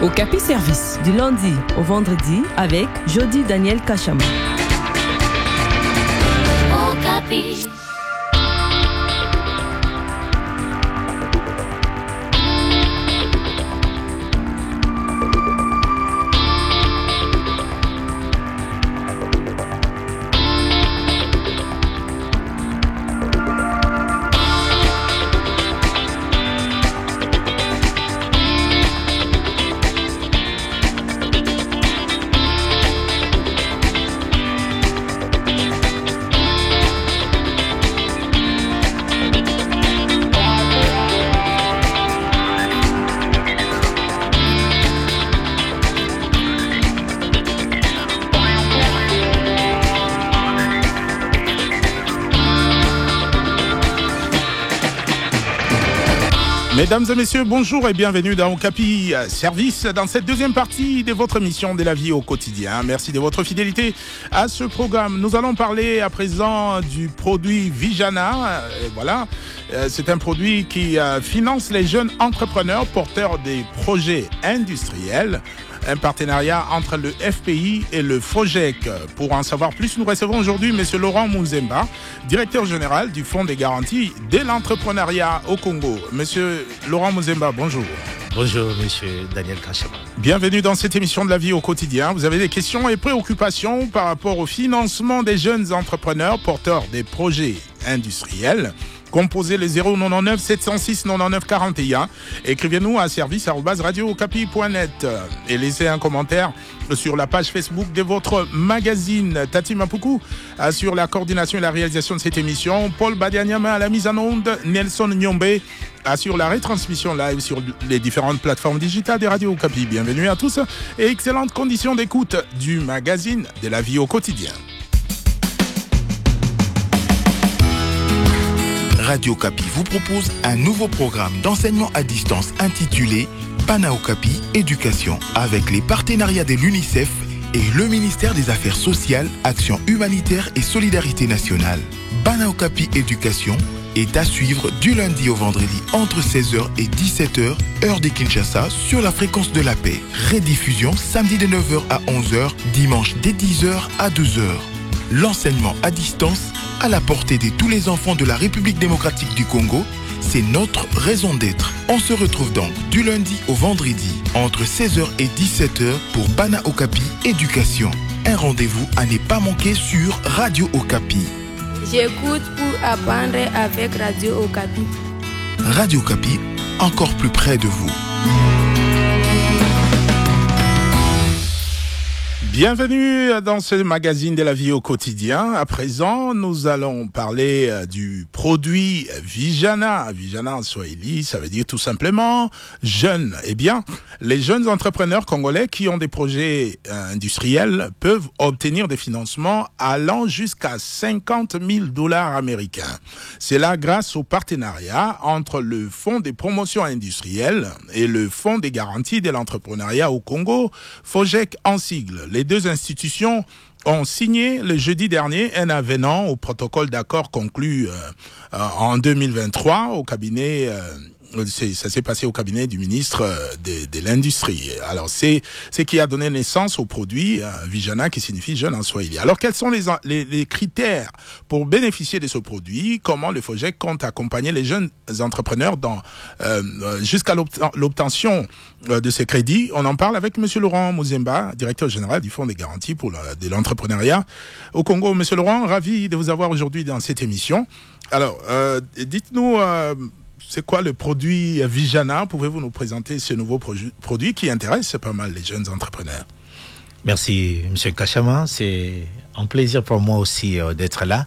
Okapi Service, du lundi au vendredi avec Jody Daniel Kachama. Okapi. Mesdames et messieurs, bonjour et bienvenue dans Okapi Service, dans cette deuxième partie de votre émission de la vie au quotidien. Merci de votre fidélité à ce programme. Nous allons parler à présent du produit Vijana. Voilà, c'est un produit qui finance les jeunes entrepreneurs porteurs des projets industriels. Un partenariat entre le FPI et le FOGEC. Pour en savoir plus, nous recevons aujourd'hui M. Laurent Muzemba, directeur général du Fonds des garanties de l'entrepreneuriat au Congo. Monsieur Laurent Muzemba, bonjour. Bonjour, monsieur Daniel Kachama. Bienvenue dans cette émission de la vie au quotidien. Vous avez des questions et préoccupations par rapport au financement des jeunes entrepreneurs porteurs des projets industriels. Composez le 099 706 99 41. Écrivez-nous à service@radiookapi.net et laissez un commentaire sur la page Facebook de votre magazine. Tati Mapuku assure la coordination et la réalisation de cette émission. Paul Badianyama à la mise en onde. Nelson Nyombe assure la retransmission live sur les différentes plateformes digitales des Radio Okapi. Bienvenue à tous et excellentes conditions d'écoute du magazine de la vie au quotidien. Radio Okapi vous propose un nouveau programme d'enseignement à distance intitulé Bana Okapi Éducation, avec les partenariats de l'UNICEF et le ministère des Affaires sociales, Action humanitaire et solidarité nationale. Bana Okapi Éducation est à suivre du lundi au vendredi entre 16h et 17h, heure de Kinshasa, sur la fréquence de la paix. Rediffusion samedi de 9h à 11h, dimanche dès 10h à 2h. L'enseignement à distance à la portée de tous les enfants de la République démocratique du Congo, c'est notre raison d'être. On se retrouve donc du lundi au vendredi entre 16h et 17h pour Bana Okapi Éducation. Un rendez-vous à ne pas manquer sur Radio Okapi. J'écoute pour apprendre avec Radio Okapi. Radio Okapi, encore plus près de vous. Bienvenue dans ce magazine de la vie au quotidien. À présent, nous allons parler du produit Vijana. Vijana en swahili, ça veut dire tout simplement jeune. Eh bien, les jeunes entrepreneurs congolais qui ont des projets industriels peuvent obtenir des financements allant jusqu'à $50,000 américains. C'est là grâce au partenariat entre le Fonds des promotions industrielles et le Fonds des garanties de l'entrepreneuriat au Congo, FOGEC en sigle. Les deux institutions ont signé le jeudi dernier un avenant au protocole d'accord conclu en 2023 au cabinet. Ça s'est passé au cabinet du ministre de l'Industrie. Alors, c'est ce qui a donné naissance au produit Vijana, qui signifie jeune en swahili. Alors, quels sont les critères pour bénéficier de ce produit? Comment le FOGEC compte accompagner les jeunes entrepreneurs jusqu'à l'obtention de ces crédits? On en parle avec M. Laurent Muzemba, directeur général du Fonds des garanties de l'entrepreneuriat au Congo. M. Laurent, ravi de vous avoir aujourd'hui dans cette émission. Alors, dites-nous... c'est quoi le produit Vijana? Pouvez-vous nous présenter ce nouveau produit qui intéresse pas mal les jeunes entrepreneurs? Merci, M. Kachama. C'est un plaisir pour moi aussi d'être là.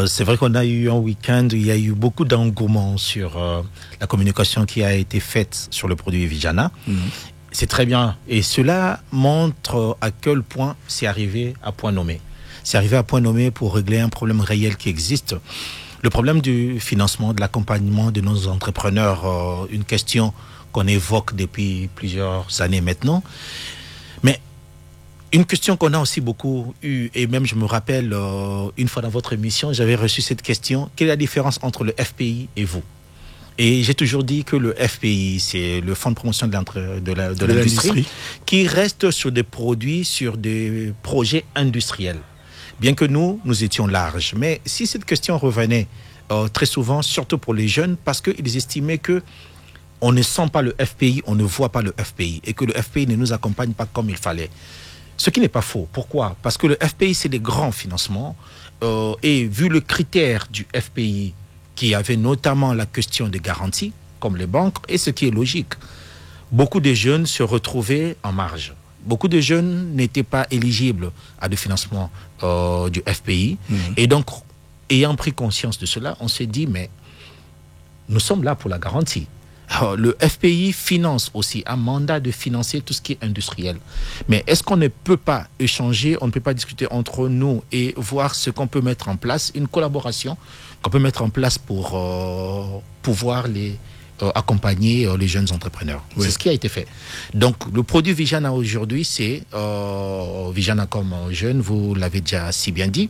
C'est vrai qu'on a eu un week-end où il y a eu beaucoup d'engouement sur la communication qui a été faite sur le produit Vijana. C'est très bien. Et cela montre à quel point c'est arrivé à point nommé. C'est arrivé à point nommé pour régler un problème réel qui existe. Le problème du financement, de l'accompagnement de nos entrepreneurs, une question qu'on évoque depuis plusieurs années maintenant. Mais une question qu'on a aussi beaucoup eue, et même je me rappelle, une fois dans votre émission, j'avais reçu cette question: quelle est la différence entre le FPI et vous? Et j'ai toujours dit que le FPI, c'est le Fonds de promotion de l'industrie, qui reste sur des produits, sur des projets industriels. Bien que nous étions larges. Mais si cette question revenait très souvent, surtout pour les jeunes, parce qu'ils estimaient que on ne sent pas le FPI, on ne voit pas le FPI, et que le FPI ne nous accompagne pas comme il fallait. Ce qui n'est pas faux. Pourquoi ? Parce que le FPI, c'est des grands financements, et vu le critère du FPI, qui avait notamment la question des garanties, comme les banques, et ce qui est logique, beaucoup de jeunes se retrouvaient en marge. Beaucoup de jeunes n'étaient pas éligibles à des financements du FPI, et donc, ayant pris conscience de cela, on s'est dit, mais nous sommes là pour la garantie. Alors, le FPI finance aussi, un mandat de financer tout ce qui est industriel. Mais est-ce qu'on ne peut pas échanger, on ne peut pas discuter entre nous et voir ce qu'on peut mettre en place, une collaboration qu'on peut mettre en place pour pouvoir accompagner les jeunes entrepreneurs. Oui. C'est ce qui a été fait. Donc, le produit Vijana aujourd'hui, c'est Vijana comme jeune, vous l'avez déjà si bien dit,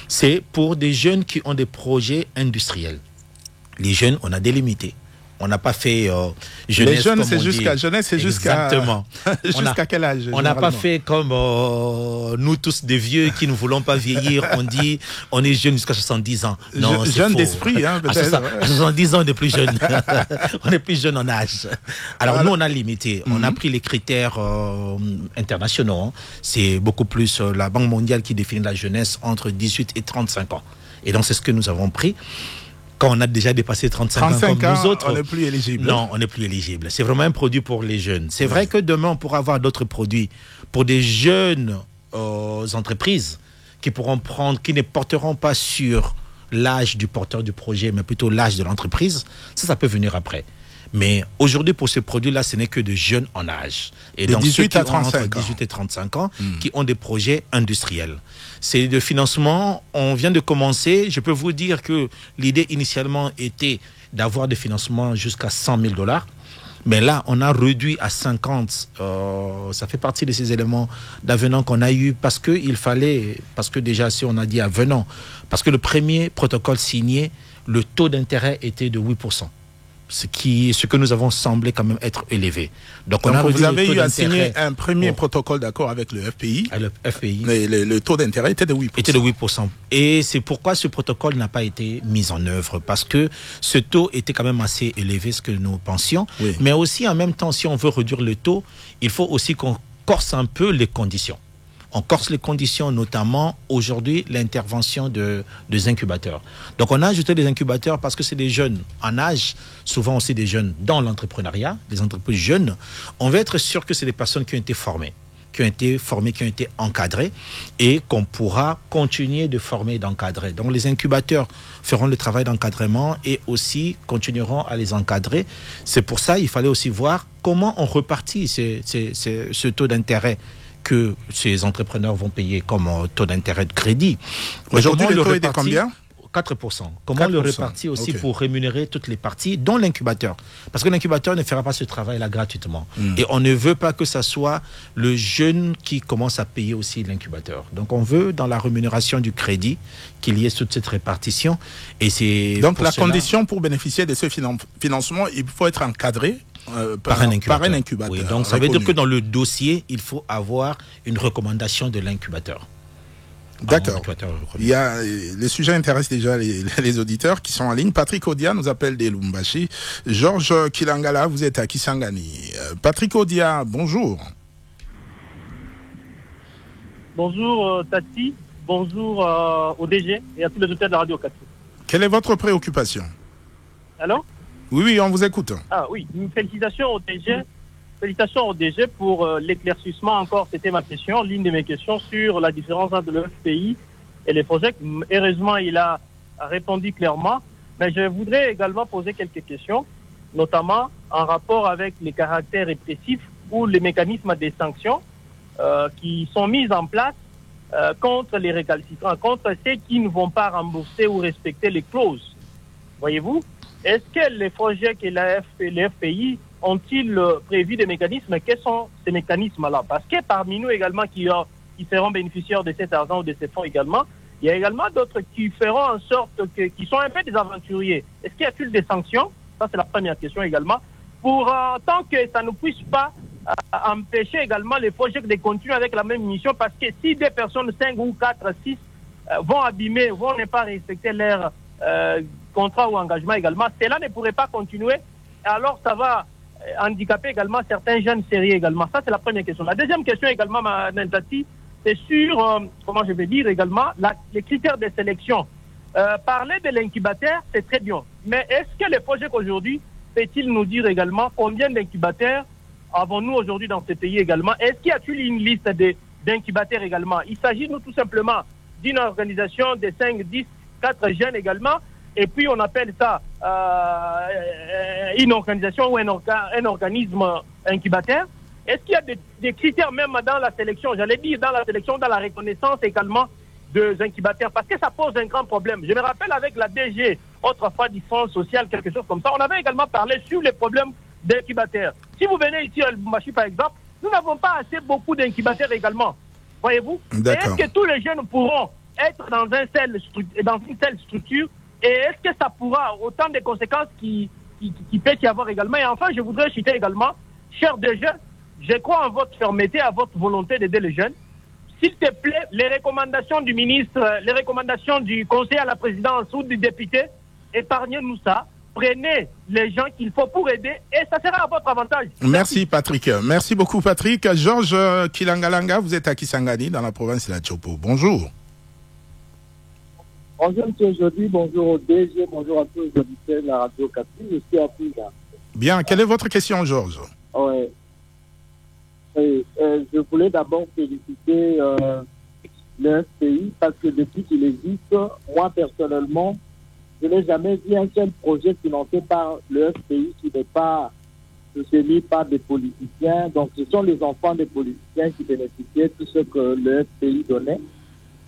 c'est pour des jeunes qui ont des projets industriels. Les jeunes, on a délimité. On n'a pas fait jeunesse. Les jeunes, c'est jusqu'à jeunesse, c'est jusqu'à. Exactement. Jusqu'à quel âge? On n'a pas fait comme nous tous des vieux qui ne voulons pas vieillir. On dit on est jeune jusqu'à 70 ans. Non, c'est jeune faux. D'esprit, hein, peut-être. À 70 ans, on est plus jeune. On est plus jeune en âge. Alors, nous, on a limité. On a pris les critères internationaux. Hein. C'est beaucoup plus la Banque mondiale qui définit la jeunesse entre 18 et 35 ans. Et donc, c'est ce que nous avons pris. Quand on a déjà dépassé 35 ans comme nous autres, on n'est plus éligible. Non, on n'est plus éligible. C'est vraiment un produit pour les jeunes. C'est vrai que demain, on pourra avoir d'autres produits pour des jeunes entreprises qui pourront prendre, qui ne porteront pas sur l'âge du porteur du projet, mais plutôt l'âge de l'entreprise. Ça peut venir après. Mais aujourd'hui, pour ce produit-là, ce n'est que de jeunes en âge. Et de donc, 18 ceux à qui ont entre 35 ans. 18 et 35 ans, qui ont des projets industriels. C'est de financement, on vient de commencer. Je peux vous dire que l'idée initialement était d'avoir des financements jusqu'à $100,000. Mais là, on a réduit à 50. Ça fait partie de ces éléments d'avenant qu'on a eu parce que déjà, si on a dit avenant, parce que le premier protocole signé, le taux d'intérêt était de 8%. Ce que nous avons semblé quand même être élevé. Donc on a vous avez eu à signer un premier protocole d'accord avec le FPI. Le FPI. Mais le taux d'intérêt était de 8%. Était de 8%. Et c'est pourquoi ce protocole n'a pas été mis en œuvre. Parce que ce taux était quand même assez élevé, ce que nous pensions. Oui. Mais aussi, en même temps, si on veut réduire le taux, il faut aussi qu'on corse un peu les conditions. On corse les conditions, notamment aujourd'hui l'intervention des incubateurs. Donc on a ajouté des incubateurs parce que c'est des jeunes en âge, souvent aussi des jeunes dans l'entrepreneuriat, des entreprises jeunes. On veut être sûr que c'est des personnes qui ont été formées, qui ont été encadrées et qu'on pourra continuer de former et d'encadrer. Donc les incubateurs feront le travail d'encadrement et aussi continueront à les encadrer. C'est pour ça qu'il fallait aussi voir comment on repartit ce taux d'intérêt que ces entrepreneurs vont payer comme taux d'intérêt de crédit. Aujourd'hui, le taux est de combien ? 4%. Comment 4%. Le répartir aussi pour rémunérer toutes les parties, dont l'incubateur. Parce que l'incubateur ne fera pas ce travail-là gratuitement. Et on ne veut pas que ça soit le jeune qui commence à payer aussi l'incubateur. Donc on veut, dans la rémunération du crédit, qu'il y ait toute cette répartition. Et c'est donc la condition pour bénéficier de ce financement, il faut être encadré par un incubateur. Oui, donc ça veut dire que dans le dossier, il faut avoir une recommandation de l'incubateur. D'accord. Le sujet intéresse déjà les auditeurs qui sont en ligne. Patrick Odia nous appelle des Lumbashi. Georges Kilangala, vous êtes à Kisangani. Patrick Odia, bonjour. Bonjour Tati, bonjour au DG et à tous les auditeurs de la radio 4. Quelle est votre préoccupation? Allô? Oui, on vous écoute. Ah oui, félicitations au DG pour l'éclaircissement encore, c'était ma question, l'une de mes questions sur la différence entre le FPI et les projets. Heureusement, il a répondu clairement, mais je voudrais également poser quelques questions, notamment en rapport avec les caractères répressifs ou les mécanismes des sanctions qui sont mis en place contre les récalcitrants, contre ceux qui ne vont pas rembourser ou respecter les clauses. Voyez-vous? Est-ce que les projets que les FPI ont-ils prévu des mécanismes? Quels sont ces mécanismes-là? Parce que parmi nous également qui seront bénéficiaires de cet argent ou de ces fonds également, il y a également d'autres qui feront en sorte qui sont un peu des aventuriers. Est-ce qu'il y a-t-il des sanctions? Ça, c'est la première question également. Pour tant que ça ne puisse pas empêcher également les projets de continuer avec la même mission, parce que si des personnes, 5 ou 4, 6, vont abîmer, vont ne pas respecter leur contrat ou engagement également, cela ne pourrait pas continuer. Alors, ça va handicaper également certains jeunes sérieux également. Ça, c'est la première question. La deuxième question également, Nentati, c'est sur, comment je vais dire également, les critères de sélection. Parler de l'incubateur, c'est très bien. Mais est-ce que le projet aujourd'hui peut-il nous dire également combien d'incubateurs avons-nous aujourd'hui dans ce pays également? Est-ce qu'il y a-t-il une liste d'incubateurs également? Il s'agit nous tout simplement d'une organisation de 5, 10, 4 jeunes également, et puis on appelle ça une organisation ou un organisme incubateur. Est-ce qu'il y a des critères même dans la sélection, j'allais dire dans la sélection, dans la reconnaissance également des incubateurs, parce que ça pose un grand problème. Je me rappelle avec la DG, autrefois du Fonds social, quelque chose comme ça, on avait également parlé sur les problèmes d'incubateurs. Si vous venez ici à Lubumbashi par exemple, nous n'avons pas assez beaucoup d'incubateurs également. Voyez-vous? Est-ce que tous les jeunes pourront être dans une telle structure, et est-ce que ça pourra autant de conséquences qui peut y avoir également? Et enfin, je voudrais citer également, chers des jeunes, je crois en votre fermeté, à votre volonté d'aider les jeunes. S'il te plaît, les recommandations du ministre, les recommandations du conseiller à la présidence ou du député, épargnez-nous ça. Prenez les gens qu'il faut pour aider et ça sera à votre avantage. Merci Patrick. Merci beaucoup Patrick. Georges Kilangalanga, vous êtes à Kisangani dans la province de la Chopo. Bonjour. Bonjour M. Jody, bonjour au DG, bonjour à tous les auditeurs de la radio Capi, je suis à Pisa. Bien, quelle est votre question Georges? Oui. Je voulais d'abord féliciter le FPI parce que depuis qu'il existe, moi personnellement, je n'ai jamais vu un seul projet financé par le FPI qui n'est pas soutenu par des politiciens. Donc ce sont les enfants des politiciens qui bénéficiaient de tout ce que le FPI donnait.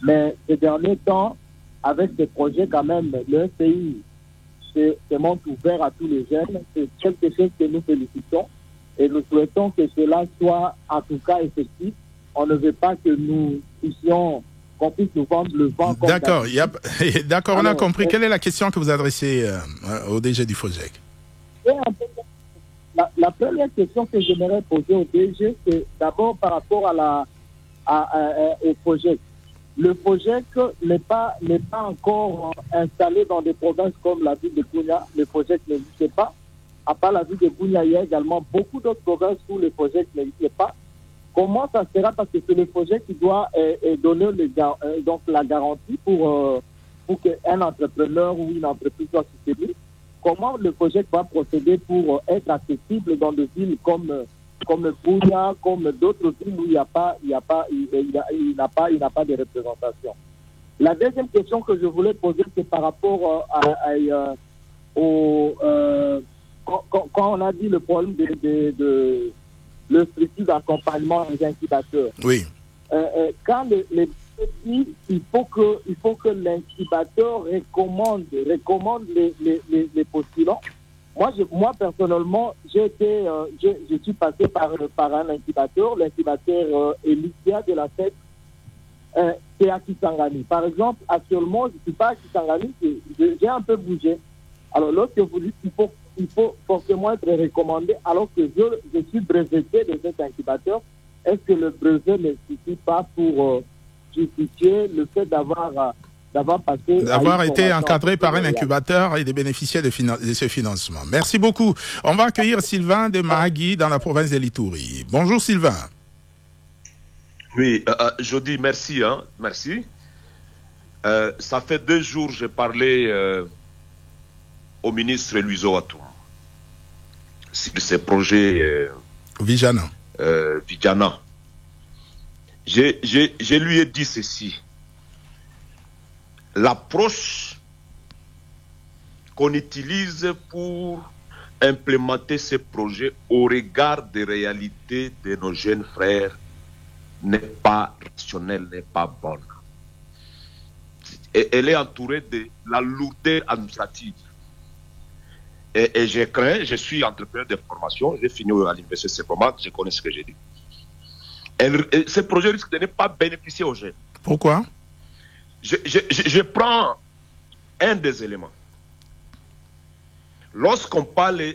Mais ces derniers temps, avec ces projets quand même, le FPI se montre ouvert à tous les jeunes. C'est quelque chose que nous félicitons. Et nous souhaitons que cela soit en tout cas effectif. On ne veut pas que nous puissions, qu'on puisse nous vendre le vent. D'accord, d'accord, on a compris. Quelle est la question que vous adressez au DG du FOSEC? La première question que j'aimerais poser au DG, c'est d'abord par rapport au projet. Le projet n'est pas encore installé dans des provinces comme la ville de Kounia. Le projet n'existe pas. À part la ville de Kounia, il y a également beaucoup d'autres provinces où le projet n'existe pas. Comment ça sera? Parce que c'est le projet qui doit donner donc la garantie pour qu'un entrepreneur ou une entreprise soit soutenue. Comment le projet va procéder pour être accessible dans des villes comme Kounia, comme d'autres villes où il n'a pas de représentation? La deuxième question que je voulais poser, c'est par rapport quand on a dit le problème de le structure d'accompagnement des incubateurs. Oui. Quand les petits, il faut que l'incubateur recommande les postulants. Moi personnellement, je suis passé par un incubateur, l'incubateur Elysia de la fête, c'est à Kisangani. Par exemple, actuellement, je ne suis pas à Kisangani, j'ai un peu bougé. Alors, lorsque vous dites qu'il faut forcément être recommandé, alors que je suis breveté de cet incubateur, est-ce que le brevet ne suffit pas pour justifier le fait d'avoir été encadré par un incubateur et de bénéficier de ce financement? Merci beaucoup. On va accueillir Sylvain de Mahagui dans la province de l'Ituri. Bonjour Sylvain. Oui, je dis merci. Merci. Ça fait 2 jours que j'ai parlé au ministre Luizo Atou sur ces projets Vijana. Vijana. Je lui ai dit ceci. L'approche qu'on utilise pour implémenter ces projets au regard des réalités de nos jeunes frères n'est pas rationnelle, n'est pas bonne. Et elle est entourée de la lourdeur administrative. Et je crains, je suis entrepreneur de formation, j'ai fini à l'université Sepomat, je connais ce que j'ai dit. Ce projet risque de ne pas bénéficier aux jeunes. Pourquoi? Je prends un des éléments. lorsqu'on parle,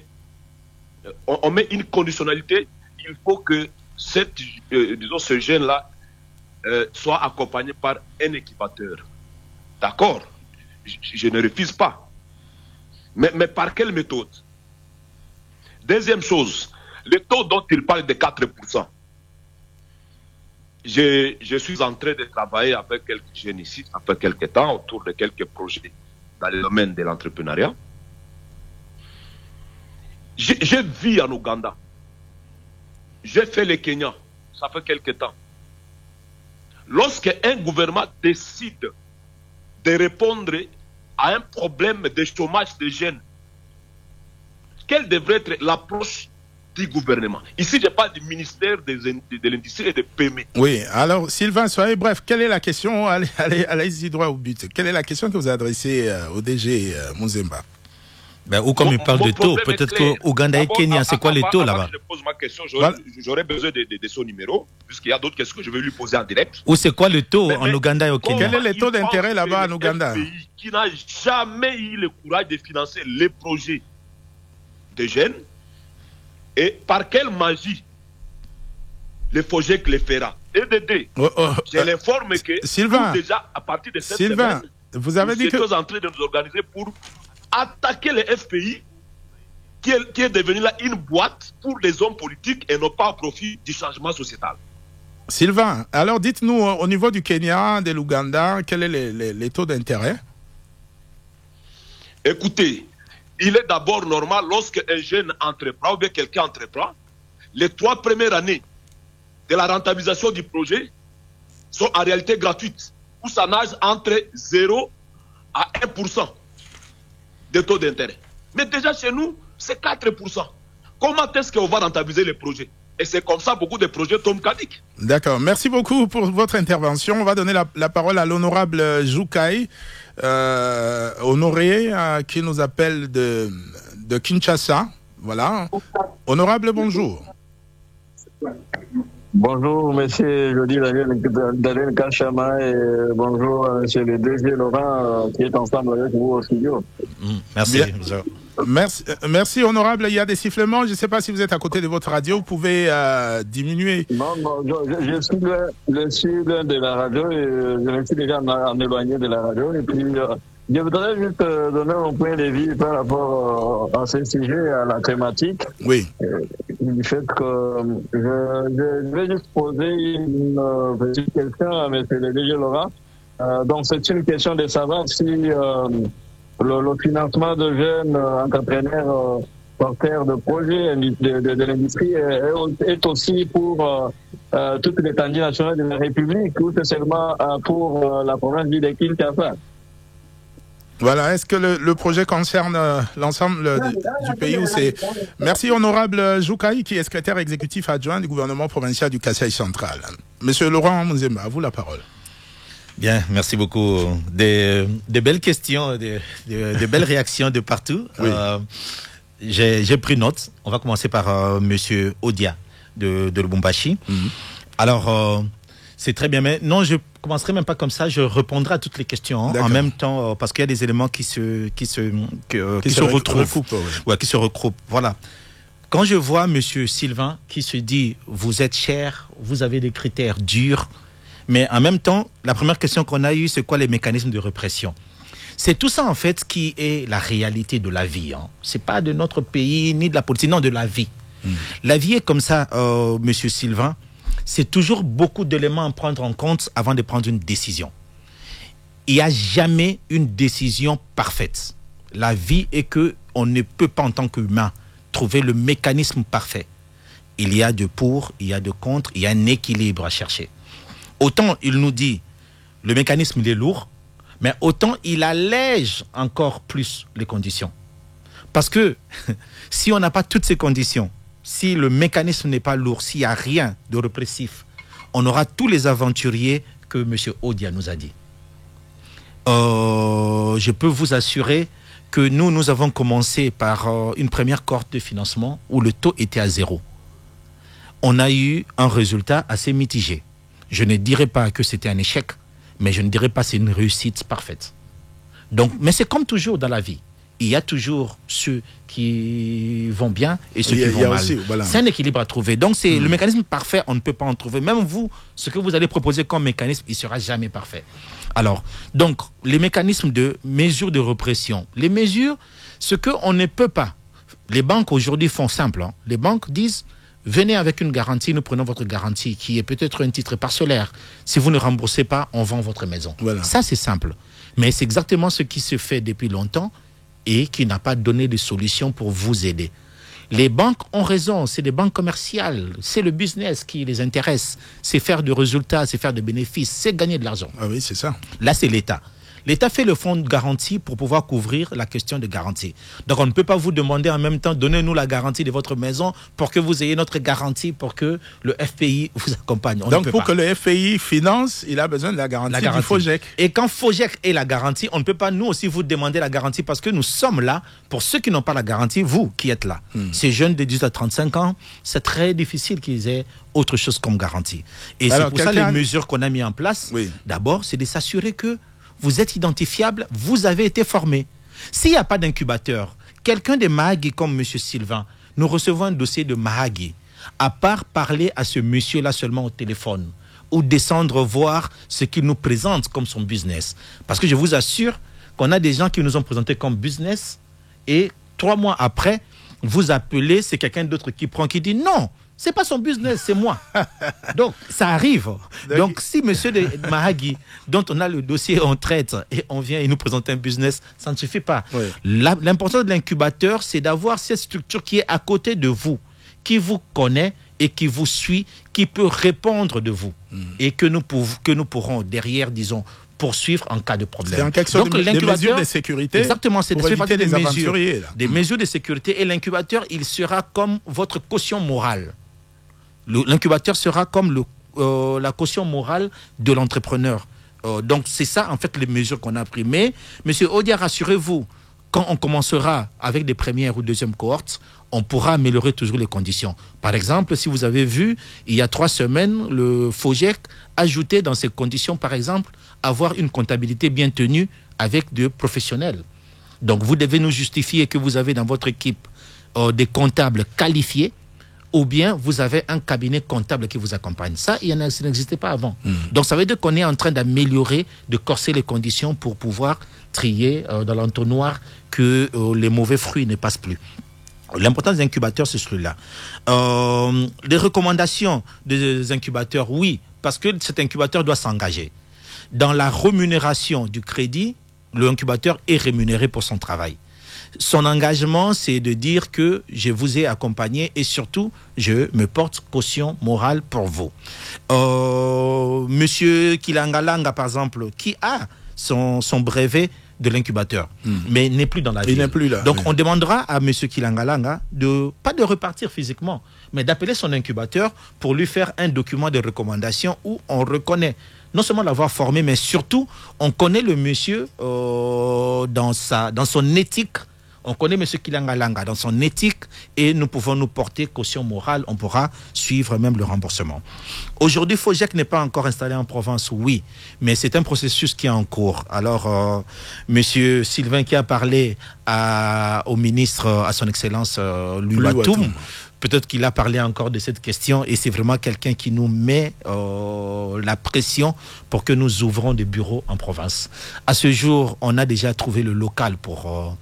on met une conditionnalité, il faut que ce jeune-là soit accompagné par un équipateur. D'accord, je ne refuse pas. Mais par quelle méthode? Deuxième chose, le taux dont il parle de 4%. Je suis en train de travailler avec quelques jeunes ici, après quelques temps, autour de quelques projets dans le domaine de l'entrepreneuriat. J'ai vu en Ouganda. J'ai fait le Kenya, ça fait quelques temps. Lorsque un gouvernement décide de répondre à un problème de chômage des jeunes, quelle devrait être l'approche du gouvernement? Ici, je parle du ministère de l'Industrie et des PME. Oui, alors Sylvain, soyez bref, quelle est la question? Allez-y droit au but. Quelle est la question que vous adressez au DG Muzemba? Ou comme il parle de taux, peut-être qu'Ouganda et Kenya, c'est quoi les taux là-bas? Je pose ma question, j'aurais besoin de son numéro, puisqu'il y a d'autres questions que je vais lui poser en direct. Ou c'est quoi le taux en Ouganda et au Kenya? Quel est le taux d'intérêt là-bas en Ouganda? Un pays qui n'a jamais eu le courage de financer les projets des jeunes, et par quelle magie le FOGEC le fera? Et de deux, je l'informe que Sylvain, déjà, à partir de cette semaine, vous avez dit que nous sommes en train de nous organiser pour attaquer le FPI qui est devenu là une boîte pour les hommes politiques et non pas au profit du changement sociétal. Sylvain, alors dites-nous au niveau du Kenya, de l'Ouganda, quel est les taux d'intérêt? Écoutez, il est d'abord normal lorsque un jeune entreprend ou bien quelqu'un entreprend, les 3 premières années de la rentabilisation du projet sont en réalité gratuites, où ça nage entre 0 à 1% de taux d'intérêt. Mais déjà chez nous, c'est 4%. Comment est-ce qu'on va rentabiliser les projets? Et c'est comme ça beaucoup de projets tombent caducs. D'accord. Merci beaucoup pour votre intervention. On va donner la parole à l'honorable Joukaï, Honoré, qui nous appelle de Kinshasa. Voilà. Honorable, bonjour. Bonjour, monsieur Jody Daniel Kachama, et bonjour, monsieur le DG Laurent, qui est ensemble avec vous au studio. Merci. Merci, honorable. Il y a des sifflements. Je ne sais pas si vous êtes à côté de votre radio. Vous pouvez diminuer. Non, je suis loin de la radio et je me suis déjà en éloigné de la radio. Et puis, je voudrais juste donner mon point de vue par rapport à ce sujet, à la thématique. Oui. Du fait que je vais juste poser une petite question à M. le DG Laurent. Donc, c'est une question de savoir si le financement de jeunes entrepreneurs porteurs de projets de l'industrie est aussi pour toute l'étendue nationale de la République ou c'est seulement pour la province de Kinshasa? Voilà, est-ce que le projet concerne l'ensemble du pays ou c'est... Merci, honorable Joukaï, qui est secrétaire exécutif adjoint du gouvernement provincial du Kasaï central. Monsieur Laurent Muzemba, à vous la parole. Bien, merci beaucoup. Des belles questions, des belles réactions de partout. Oui. J'ai pris note. On va commencer par monsieur Odia de Lubumbashi. Alors, c'est très bien, mais non, je commencerai même pas comme ça. Je répondrai à toutes les questions en même temps parce qu'il y a des éléments qui se retrouvent. Ouais, qui se regroupent. Voilà. Quand je vois monsieur Sylvain qui se dit vous êtes cher, vous avez des critères durs, mais en même temps, la première question qu'on a eue, c'est quoi les mécanismes de répression? C'est tout ça en fait qui est la réalité de la vie. C'est pas de notre pays ni de la politique, non, de la vie. La vie est comme ça, monsieur Sylvain. C'est toujours beaucoup d'éléments à prendre en compte avant de prendre une décision. Il n'y a jamais une décision parfaite. La vie est que on ne peut pas en tant qu'humain trouver le mécanisme parfait. Il y a de pour, il y a de contre, il y a un équilibre à chercher. Autant il nous dit le mécanisme il est lourd, mais autant il allège encore plus les conditions. Parce que si on n'a pas toutes ces conditions, si le mécanisme n'est pas lourd, s'il n'y a rien de répressif, on aura tous les aventuriers que M. Odia nous a dit. Je peux vous assurer que nous avons commencé par une première cohorte de financement où le taux était à 0. On a eu un résultat assez mitigé. Je ne dirais pas que c'était un échec, mais je ne dirais pas que c'est une réussite parfaite. Donc, mais c'est comme toujours dans la vie. il y a toujours ceux qui vont bien et ceux qui vont mal. Aussi, voilà. C'est un équilibre à trouver. Donc, c'est le mécanisme parfait, on ne peut pas en trouver. Même vous, ce que vous allez proposer comme mécanisme, il ne sera jamais parfait. Alors, donc, les mécanismes de mesures de répression. Les mesures, ce qu'on ne peut pas. Les banques aujourd'hui font simple. Hein. Les banques disent, venez avec une garantie, nous prenons votre garantie, qui est peut-être un titre parcellaire. Si vous ne remboursez pas, on vend votre maison. Voilà. Ça, c'est simple. Mais c'est exactement ce qui se fait depuis longtemps et qui n'a pas donné de solution pour vous aider. Les banques ont raison, c'est des banques commerciales, c'est le business qui les intéresse, c'est faire de résultats, c'est faire de bénéfices, c'est gagner de l'argent. Ah oui, c'est ça. Là, c'est l'État. L'État fait le fonds de garantie pour pouvoir couvrir la question de garantie. Donc, on ne peut pas vous demander en même temps, donnez-nous la garantie de votre maison pour que vous ayez notre garantie pour que le FPI vous accompagne. Donc, pour que le FPI finance, il a besoin de la garantie du FOGEC. Et quand FOGEC est la garantie, on ne peut pas nous aussi vous demander la garantie parce que nous sommes là pour ceux qui n'ont pas la garantie, vous qui êtes là. Ces jeunes de 18 à 35 ans, c'est très difficile qu'ils aient autre chose comme garantie. Et alors, c'est pour ça les mesures qu'on a mis en place, d'abord, c'est de s'assurer que vous êtes identifiable, vous avez été formé. S'il n'y a pas d'incubateur, quelqu'un de Mahagui comme M. Sylvain, nous recevons un dossier de Mahagui, à part parler à ce monsieur-là seulement au téléphone, ou descendre voir ce qu'il nous présente comme son business. Parce que je vous assure qu'on a des gens qui nous ont présenté comme business, et 3 mois après, vous appelez, c'est quelqu'un d'autre qui prend, qui dit non, c'est pas son business, c'est moi. Donc, ça arrive. Donc, si monsieur de Mahagui, dont on a le dossier, on traite et on vient et nous présente un business, ça ne suffit pas. Oui. L'importance de l'incubateur, c'est d'avoir cette structure qui est à côté de vous, qui vous connaît et qui vous suit, qui peut répondre de vous et que nous pourrons derrière, disons, poursuivre en cas de problème. C'est en quelque sorte des mesures de sécurité. Exactement, c'est des aventuriers. Des mesures de sécurité. Et l'incubateur, il sera comme votre caution morale. L'incubateur sera comme la caution morale de l'entrepreneur. Donc, c'est ça, en fait, les mesures qu'on a prises. Mais, M. Odia, rassurez-vous, quand on commencera avec des premières ou deuxièmes cohortes, on pourra améliorer toujours les conditions. Par exemple, si vous avez vu, il y a 3 semaines, le FOGEC ajoutait dans ces conditions, par exemple, avoir une comptabilité bien tenue avec des professionnels. Donc, vous devez nous justifier que vous avez dans votre équipe des comptables qualifiés, ou bien vous avez un cabinet comptable qui vous accompagne. Ça, ça n'existait pas avant. Donc, ça veut dire qu'on est en train d'améliorer, de corser les conditions pour pouvoir trier dans l'entonnoir que les mauvais fruits ne passent plus. L'importance des incubateurs, c'est celui-là. Les recommandations des incubateurs, oui, parce que cet incubateur doit s'engager. Dans la rémunération du crédit, l'incubateur est rémunéré pour son travail. Son engagement, c'est de dire que je vous ai accompagné et surtout, je me porte caution morale pour vous. Monsieur Kilangalanga, par exemple, qui a son brevet de l'incubateur, mais n'est plus dans la ville. Il n'est plus là. Donc, on demandera à monsieur Kilangalanga pas de repartir physiquement, mais d'appeler son incubateur pour lui faire un document de recommandation où on reconnaît non seulement l'avoir formé, mais surtout, on connaît le monsieur dans son éthique. On connaît M. Kilangalanga dans son éthique et nous pouvons nous porter caution morale. On pourra suivre même le remboursement. Aujourd'hui, FOGEC n'est pas encore installé en province, oui, mais c'est un processus qui est en cours. Alors, M. Sylvain qui a parlé au ministre, à son excellence Louatoum, peut-être qu'il a parlé encore de cette question et c'est vraiment quelqu'un qui nous met la pression pour que nous ouvrons des bureaux en province. À ce jour, on a déjà trouvé le local pour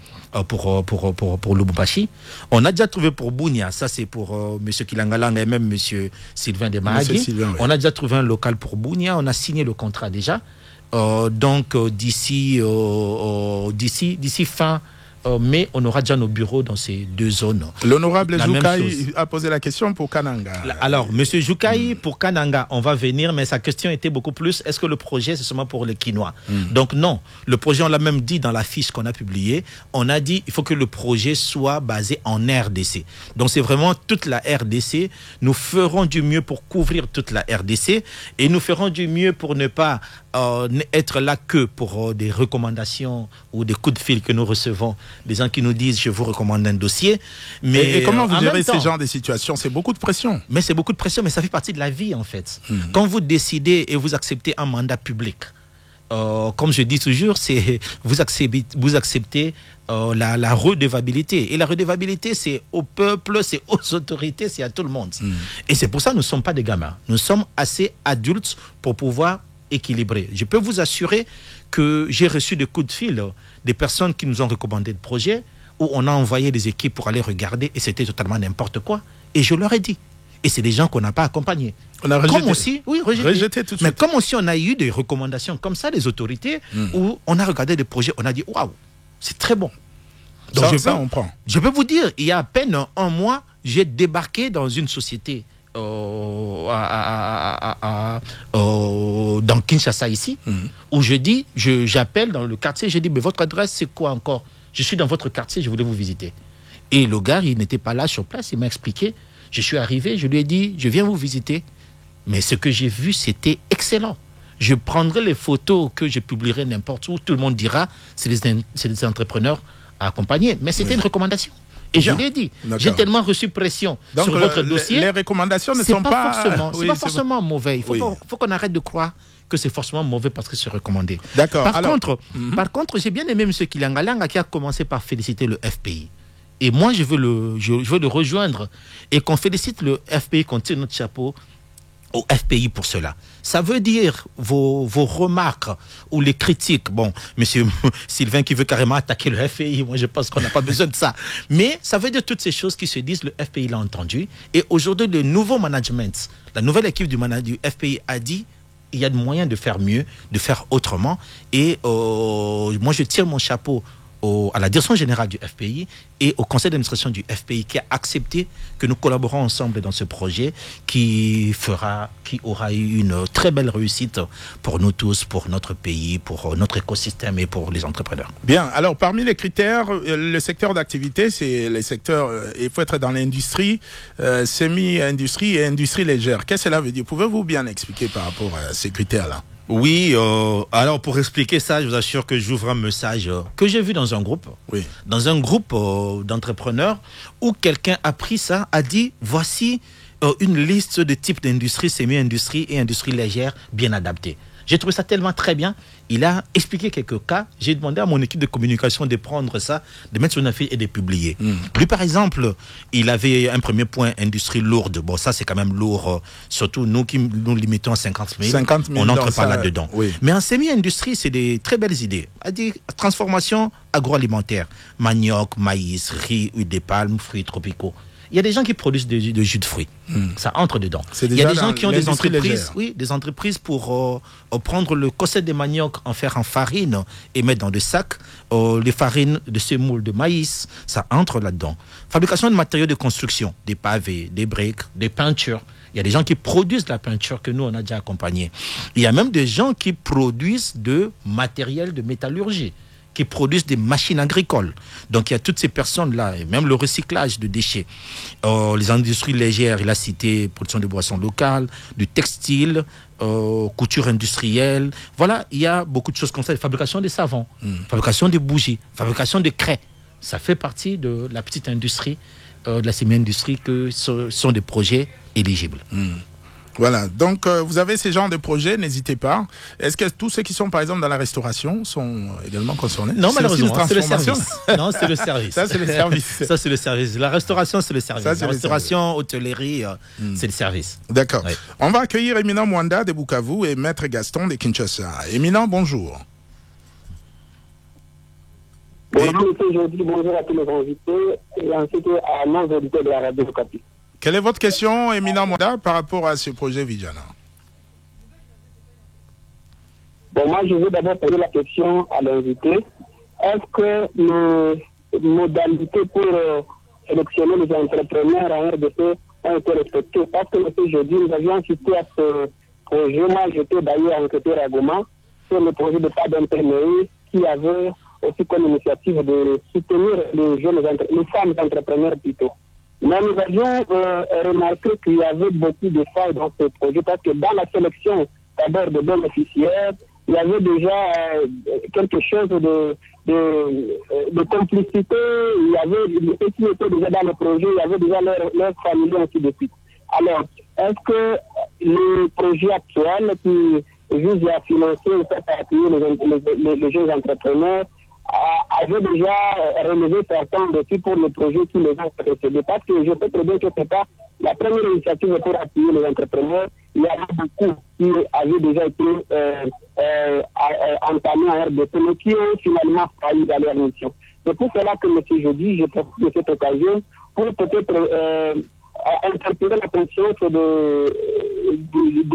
Lubumbashi. On a déjà trouvé pour Bunia, ça c'est pour M. Kilangalanga et même M. Sylvain de Mahagui. Oui. On a déjà trouvé un local pour Bunia, on a signé le contrat déjà. Donc d'ici fin mai, on aura déjà nos bureaux dans ces 2 zones. L'honorable Joukaï a posé la question pour Kananga. Alors, M. Joukaï, pour Kananga, on va venir, mais sa question était beaucoup plus, est-ce que le projet, c'est seulement pour les Quinois? Donc non, le projet, on l'a même dit dans la fiche qu'on a publiée, on a dit il faut que le projet soit basé en RDC. Donc c'est vraiment toute la RDC. Nous ferons du mieux pour couvrir toute la RDC et nous ferons du mieux pour ne pas être là que pour des recommandations ou des coups de fil que nous recevons, des gens qui nous disent je vous recommande un dossier. Mais et comment vous gérez ces genres de situations? C'est beaucoup de pression. Mais c'est beaucoup de pression, mais ça fait partie de la vie en fait. Quand vous décidez et vous acceptez un mandat public, comme je dis toujours, c'est vous acceptez la redevabilité. Et la redevabilité, c'est au peuple, c'est aux autorités, c'est à tout le monde. Et c'est pour ça que nous ne sommes pas des gamins. Nous sommes assez adultes pour pouvoir équilibrer. Je peux vous assurer que j'ai reçu des coups de fil des personnes qui nous ont recommandé le projet, où on a envoyé des équipes pour aller regarder et c'était totalement n'importe quoi. Et je leur ai dit. Et c'est des gens qu'on n'a pas accompagnés. On a rejeté. Comme aussi, oui, rejeté tout de suite. Mais comme aussi on a eu des recommandations comme ça des autorités, où on a regardé des projets, on a dit waouh, c'est très bon. Donc on prend. Je peux vous dire, il y a à peine un mois, j'ai débarqué dans une société dans Kinshasa ici, où j'appelle dans le quartier, je dis mais votre adresse c'est quoi encore? Je suis dans votre quartier, je voulais vous visiter. Et le gars, il n'était pas là sur place, il m'a expliqué. Je suis arrivé, je lui ai dit, je viens vous visiter. Mais ce que j'ai vu, c'était excellent. Je prendrai les photos que je publierai n'importe où, tout le monde dira, c'est des entrepreneurs à accompagner. Mais c'était une recommandation. Et je l'ai dit, j'ai tellement reçu pression sur votre dossier. Les recommandations ne sont pas... C'est pas forcément mauvais. Il faut qu'on arrête de croire que c'est forcément mauvais parce que c'est recommandé. D'accord. Par contre, j'ai bien aimé M. Kilangalanga qui a commencé par féliciter le FPI. Et moi, je veux le rejoindre et qu'on félicite le FPI, qu'on tire notre chapeau au FPI pour cela. Ça veut dire vos remarques ou les critiques. Bon, monsieur Sylvain qui veut carrément attaquer le FPI, moi je pense qu'on n'a pas besoin de ça. Mais ça veut dire toutes ces choses qui se disent, le FPI l'a entendu. Et aujourd'hui, le nouveau management, la nouvelle équipe du FPI a dit, il y a des moyens de faire mieux, de faire autrement. Et moi, je tire mon chapeau à la direction générale du FPI et au conseil d'administration du FPI qui a accepté que nous collaborons ensemble dans ce projet qui aura eu une très belle réussite pour nous tous, pour notre pays, pour notre écosystème et pour les entrepreneurs. Bien, alors parmi les critères, le secteur d'activité, c'est les secteurs, il faut être dans l'industrie, semi-industrie et industrie légère. Qu'est-ce que cela veut dire? Pouvez-vous bien expliquer par rapport à ces critères-là? Oui, alors pour expliquer ça, je vous assure que j'ouvre un message que j'ai vu dans un groupe, dans un groupe d'entrepreneurs où quelqu'un a pris ça, a dit voici une liste de types d'industrie, semi-industrie et industrie légère bien adaptées. J'ai trouvé ça tellement très bien. Il a expliqué quelques cas. J'ai demandé à mon équipe de communication de prendre ça, de mettre sur une affiche et de publier. Lui, par exemple, il avait un premier point, industrie lourde. Bon, ça, c'est quand même lourd. Surtout nous qui nous limitons à 50 000. On n'entre pas là-dedans. Oui. Mais en semi-industrie, c'est des très belles idées. C'est-à-dire transformation agroalimentaire. Manioc, maïs, riz, huile de palme, fruits tropicaux. Il y a des gens qui produisent de jus de fruits. Ça entre dedans. Il y a des gens qui ont des entreprises, des entreprises pour prendre le cosset de manioc, en faire en farine et mettre dans des sacs. Les farines de semoule de maïs, ça entre là-dedans. Fabrication de matériaux de construction, des pavés, des briques, des peintures. Il y a des gens qui produisent de la peinture que nous, on a déjà accompagné. Il y a même des gens qui produisent de matériel de métallurgie, qui produisent des machines agricoles. Donc il y a toutes ces personnes-là, et même le recyclage de déchets. Les industries légères, il a cité production de boissons locales, du textile, couture industrielle. Voilà, il y a beaucoup de choses comme ça. Fabrication des savons, fabrication des bougies, fabrication de craies. Ça fait partie de la petite industrie, de la semi-industrie, que ce sont des projets éligibles. Voilà, donc vous avez ces genres de projets, n'hésitez pas. Est-ce que tous ceux qui sont par exemple dans la restauration sont également concernés? Non, malheureusement, c'est le service. Non, c'est le service. Ça, c'est le service. Ça, c'est le service. La restauration, c'est le service. Ça, la restauration, hôtellerie, c'est le service. D'accord. Ouais. On va accueillir Éminent Mwanda de Bukavu et Maître Gaston de Kinshasa. Éminent, bonjour. Bonjour, monsieur Jody, bonjour à tous les invités et ainsi qu'à nos auditeurs de la radio Okapi. Quelle est votre question, Éminent Mwanda, par rapport à ce projet Vijana? Bon, moi, je veux d'abord poser la question à l'invité. Est-ce que les modalités pour sélectionner les entrepreneurs en RDC ont été respectées? Parce que, monsieur Jeudi, nous avions assisté à ce projet. Moi, j'étais d'ailleurs enquêteur à Goma sur le projet de pas d'imprimerie qui avait aussi comme initiative de soutenir les femmes entrepreneurs plutôt. Mais nous avions remarqué qu'il y avait beaucoup de failles dans ce projet parce que dans la sélection d'abord de bénéficiaires, il y avait déjà quelque chose de complicité, il y avait ceux qui étaient déjà dans le projet, il y avait déjà leurs familles ainsi de suite. Alors, est-ce que le projet actuel qui vise à financer ou à appuyer les jeunes entrepreneurs, avait déjà relevé certains défis pour les projets qui les ont précédés. Parce que je peux très bien que c'est pas la première initiative pour appuyer les entrepreneurs. Il y en a beaucoup qui avaient déjà été entamés en RDC, mais qui ont finalement failli dans leur mission. C'est pour cela que, M. Jody, je profite de cette occasion pour peut-être interpeller la conscience de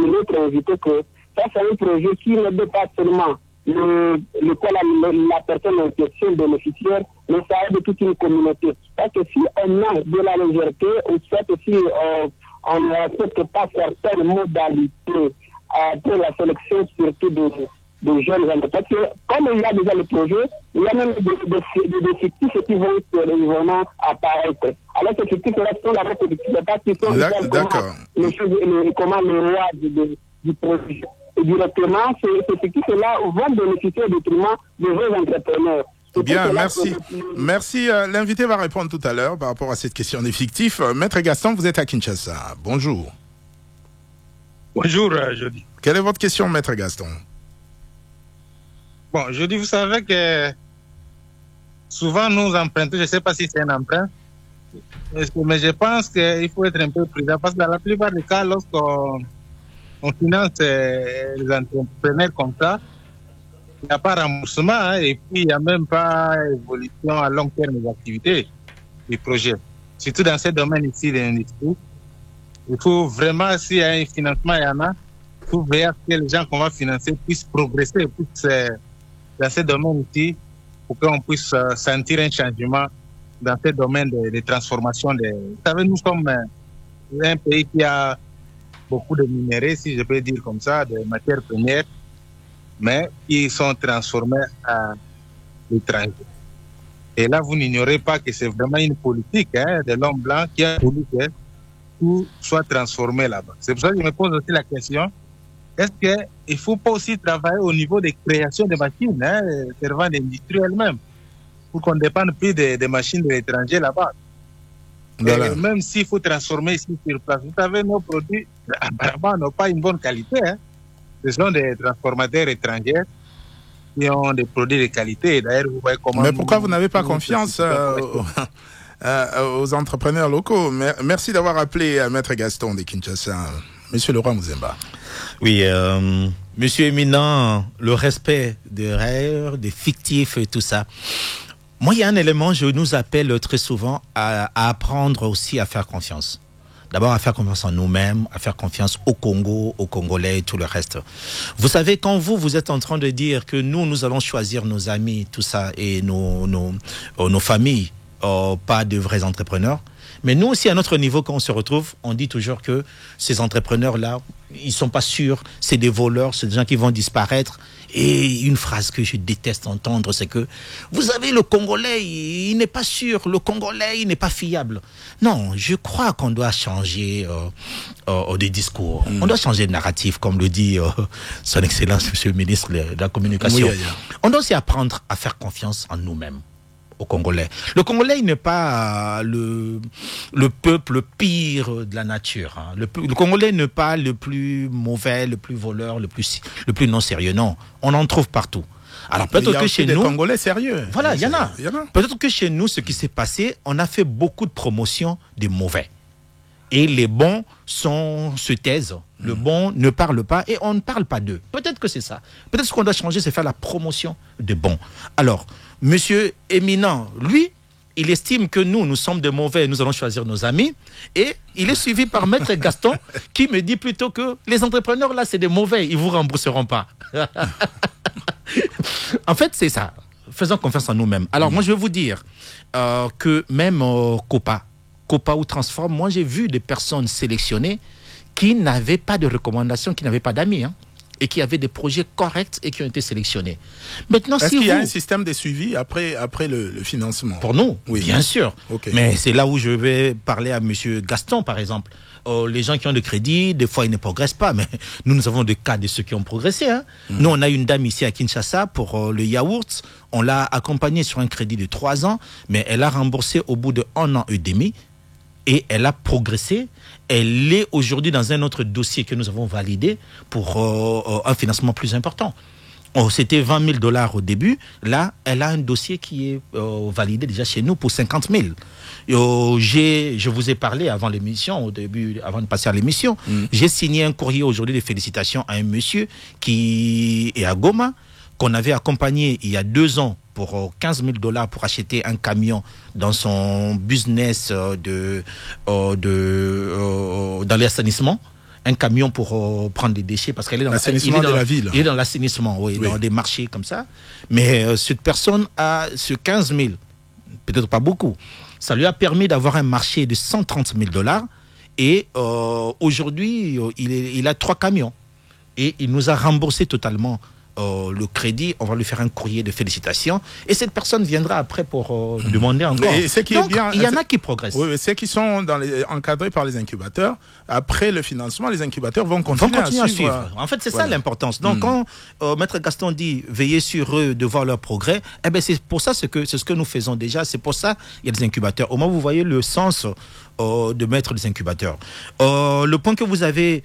notre invité que ça, c'est un projet qui ne dépasse seulement la personne en question bénéficiaire, mais ça aide toute une communauté. Parce que si on a de la légèreté, ou soit si on n'accepte pas certaines modalités pour la sélection surtout de jeunes gens. Parce que comme il y a déjà le projet, il y a même des fictifs qui vont vraiment apparaître. Alors ces fictifs-là sont la reproduction parce qu'ils sont comment le roi du projet. Et directement, ces fictifs-là vont bénéficier au détriment des jeunes entrepreneurs. Bien, merci. Merci. L'invité va répondre tout à l'heure par rapport à cette question des fictifs. Maître Gaston, vous êtes à Kinshasa. Bonjour. Bonjour, Jody. Quelle est votre question, Maître Gaston? Bon, Jody, vous savez que souvent nous empruntons, je ne sais pas si c'est un emprunt, mais je pense qu'il faut être un peu prudent parce que dans la plupart des cas, lorsqu'on finance les entrepreneurs comme ça, il n'y a pas remboursement et puis il n'y a même pas évolution à long terme des activités du projet. Surtout dans ce domaine ici de l'industrie. Il faut vraiment, s'il y a un financement, il y en a, il faut veiller à ce que les gens qu'on va financer puissent progresser, dans ce domaine ici, pour qu'on puisse sentir un changement dans ce domaine de transformation. Vous savez, nous sommes un pays qui a beaucoup de minéraux, si je peux dire comme ça, de matières premières, mais qui sont transformés à l'étranger. Et là, vous n'ignorez pas que c'est vraiment une politique de l'homme blanc qui a voulu que tout soit transformé là-bas. C'est pour ça que je me pose aussi la question, est-ce qu'il ne faut pas aussi travailler au niveau de création de machines, servant l'industrie elle-même, pour qu'on ne dépende plus des machines de l'étranger là-bas? Voilà. Même s'il faut transformer ici sur place, vous savez, nos produits, apparemment, n'ont pas une bonne qualité. Ce sont des transformateurs étrangers qui ont des produits de qualité. D'ailleurs, vous voyez comment... Mais pourquoi vous n'avez pas confiance aux entrepreneurs locaux? Merci d'avoir appelé Maître Gaston de Kinshasa. Monsieur Laurent Mouzemba. Oui, monsieur éminent, le respect des rêves, des fictifs et tout ça. Moi, il y a un élément, je nous appelle très souvent à apprendre aussi à faire confiance. D'abord, à faire confiance en nous-mêmes, à faire confiance au Congo, aux Congolais et tout le reste. Vous savez, quand vous êtes en train de dire que nous allons choisir nos amis, tout ça, et nos familles, pas de vrais entrepreneurs. Mais nous aussi, à notre niveau, quand on se retrouve, on dit toujours que ces entrepreneurs-là, ils sont pas sûrs, c'est des voleurs, c'est des gens qui vont disparaître. Et une phrase que je déteste entendre, c'est que vous savez, le Congolais, il n'est pas sûr, le Congolais, il n'est pas fiable. Non, je crois qu'on doit changer des discours. On doit changer de narratif, comme le dit son Excellence, Monsieur le ministre de la Communication. Oui, on doit aussi apprendre à faire confiance en nous-mêmes. Au Congolais. Le Congolais, il n'est pas le peuple pire de la nature. Le Congolais n'est pas le plus mauvais, le plus voleur, le plus non sérieux. Non, on en trouve partout. Alors peut-être que chez nous, des Congolais sérieux. Voilà, il y en a. Peut-être que chez nous, ce qui s'est passé, on a fait beaucoup de promotion des mauvais. Et les bons se taisent. Le bon ne parle pas et on ne parle pas d'eux. Peut-être que c'est ça. Peut-être ce qu'on doit changer, c'est faire la promotion des bons. Alors, monsieur éminent, lui, il estime que nous sommes des mauvais, nous allons choisir nos amis. Et il est suivi par Maître Gaston qui me dit plutôt que les entrepreneurs, là, c'est des mauvais, ils ne vous rembourseront pas. En fait, c'est ça. Faisons confiance en nous-mêmes. Alors, moi, je vais vous dire que même Copa ou Transform, moi, j'ai vu des personnes sélectionnées qui n'avaient pas de recommandations, qui n'avaient pas d'amis, et qui avaient des projets corrects et qui ont été sélectionnés. Maintenant, est-ce qu'il y a un système de suivi après le financement? Pour nous, oui, bien sûr. Okay. Mais c'est là où je vais parler à monsieur Gaston, par exemple. Les gens qui ont de crédit, des fois, ils ne progressent pas, mais nous avons des cas de ceux qui ont progressé. Nous, on a une dame ici à Kinshasa pour le yaourt. On l'a accompagnée sur un crédit de 3 ans, mais elle a remboursé au bout de 1 an et demi. et elle a progressé. Elle est aujourd'hui dans un autre dossier que nous avons validé pour un financement plus important. C'était $20,000 au début. Là, elle a un dossier qui est validé déjà chez nous pour 50 000. Je vous ai parlé avant l'émission, au début, avant de passer à l'émission. J'ai signé un courrier aujourd'hui de félicitations à un monsieur qui est à Goma, qu'on avait accompagné il y a 2 ans pour $15,000 pour acheter un camion dans son business dans l'assainissement. Un camion pour prendre des déchets parce qu'elle est dans l'assainissement de la ville. Il est dans l'assainissement, oui, dans des marchés comme ça. Mais cette personne a ce 15 000, peut-être pas beaucoup. Ça lui a permis d'avoir un marché de $130,000 et aujourd'hui il a 3 camions et il nous a remboursé totalement le crédit. On va lui faire un courrier de félicitations et cette personne viendra après pour demander encore. Et c'est qui Donc, est bien, il y en a qui progressent. Oui, ceux qui sont encadrés par les incubateurs, après le financement, les incubateurs vont continuer à suivre. En fait, c'est ça l'importance. Donc, quand Maître Gaston dit veiller sur eux, de voir leur progrès, eh ben, c'est pour ça c'est ce que nous faisons déjà. C'est pour ça il y a des incubateurs. Au moins, vous voyez le sens de mettre des incubateurs. Le point que vous avez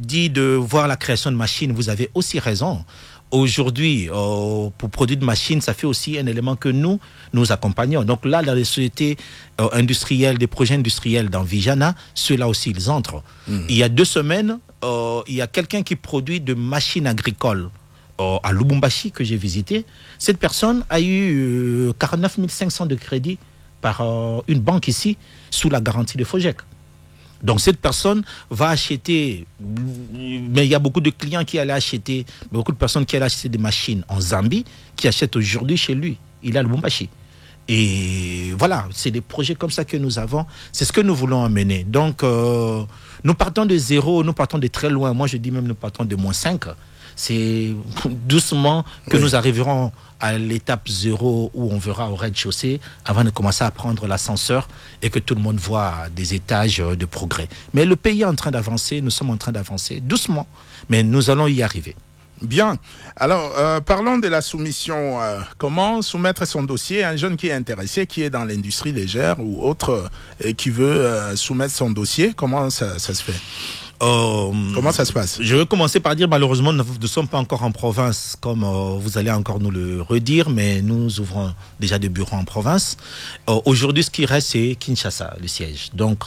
dit de voir la création de machines, vous avez aussi raison. Aujourd'hui, pour produire de machines, ça fait aussi un élément que nous accompagnons. Donc là, dans les sociétés industrielles, des projets industriels dans Vijana, ceux-là aussi, ils entrent. Il y a 2 semaines, il y a quelqu'un qui produit de machines agricoles à Lubumbashi que j'ai visité. Cette personne a eu 49 500 de crédit par une banque ici, sous la garantie de FOGEC. Donc cette personne va acheter, mais il y a beaucoup de clients qui allaient acheter, beaucoup de personnes qui allaient acheter des machines en Zambie, qui achètent aujourd'hui chez lui. Il a le Lubumbashi. Et voilà, c'est des projets comme ça que nous avons. C'est ce que nous voulons amener. Donc nous partons de 0, nous partons de très loin. Moi je dis même nous partons de -5. C'est doucement que nous arriverons à l'étape 0 où on verra au rez-de-chaussée avant de commencer à prendre l'ascenseur et que tout le monde voit des étages de progrès. Mais le pays est en train d'avancer, nous sommes en train d'avancer doucement, mais nous allons y arriver. Bien. Alors, parlons de la soumission. Comment soumettre son dossier à un jeune qui est intéressé, qui est dans l'industrie légère ou autre, et qui veut soumettre son dossier? Comment ça se fait? Comment ça se passe? Je vais commencer par dire, malheureusement, nous ne sommes pas encore en province, comme vous allez encore nous le redire, mais nous ouvrons déjà des bureaux en province. Aujourd'hui, ce qui reste, c'est Kinshasa, le siège. Donc,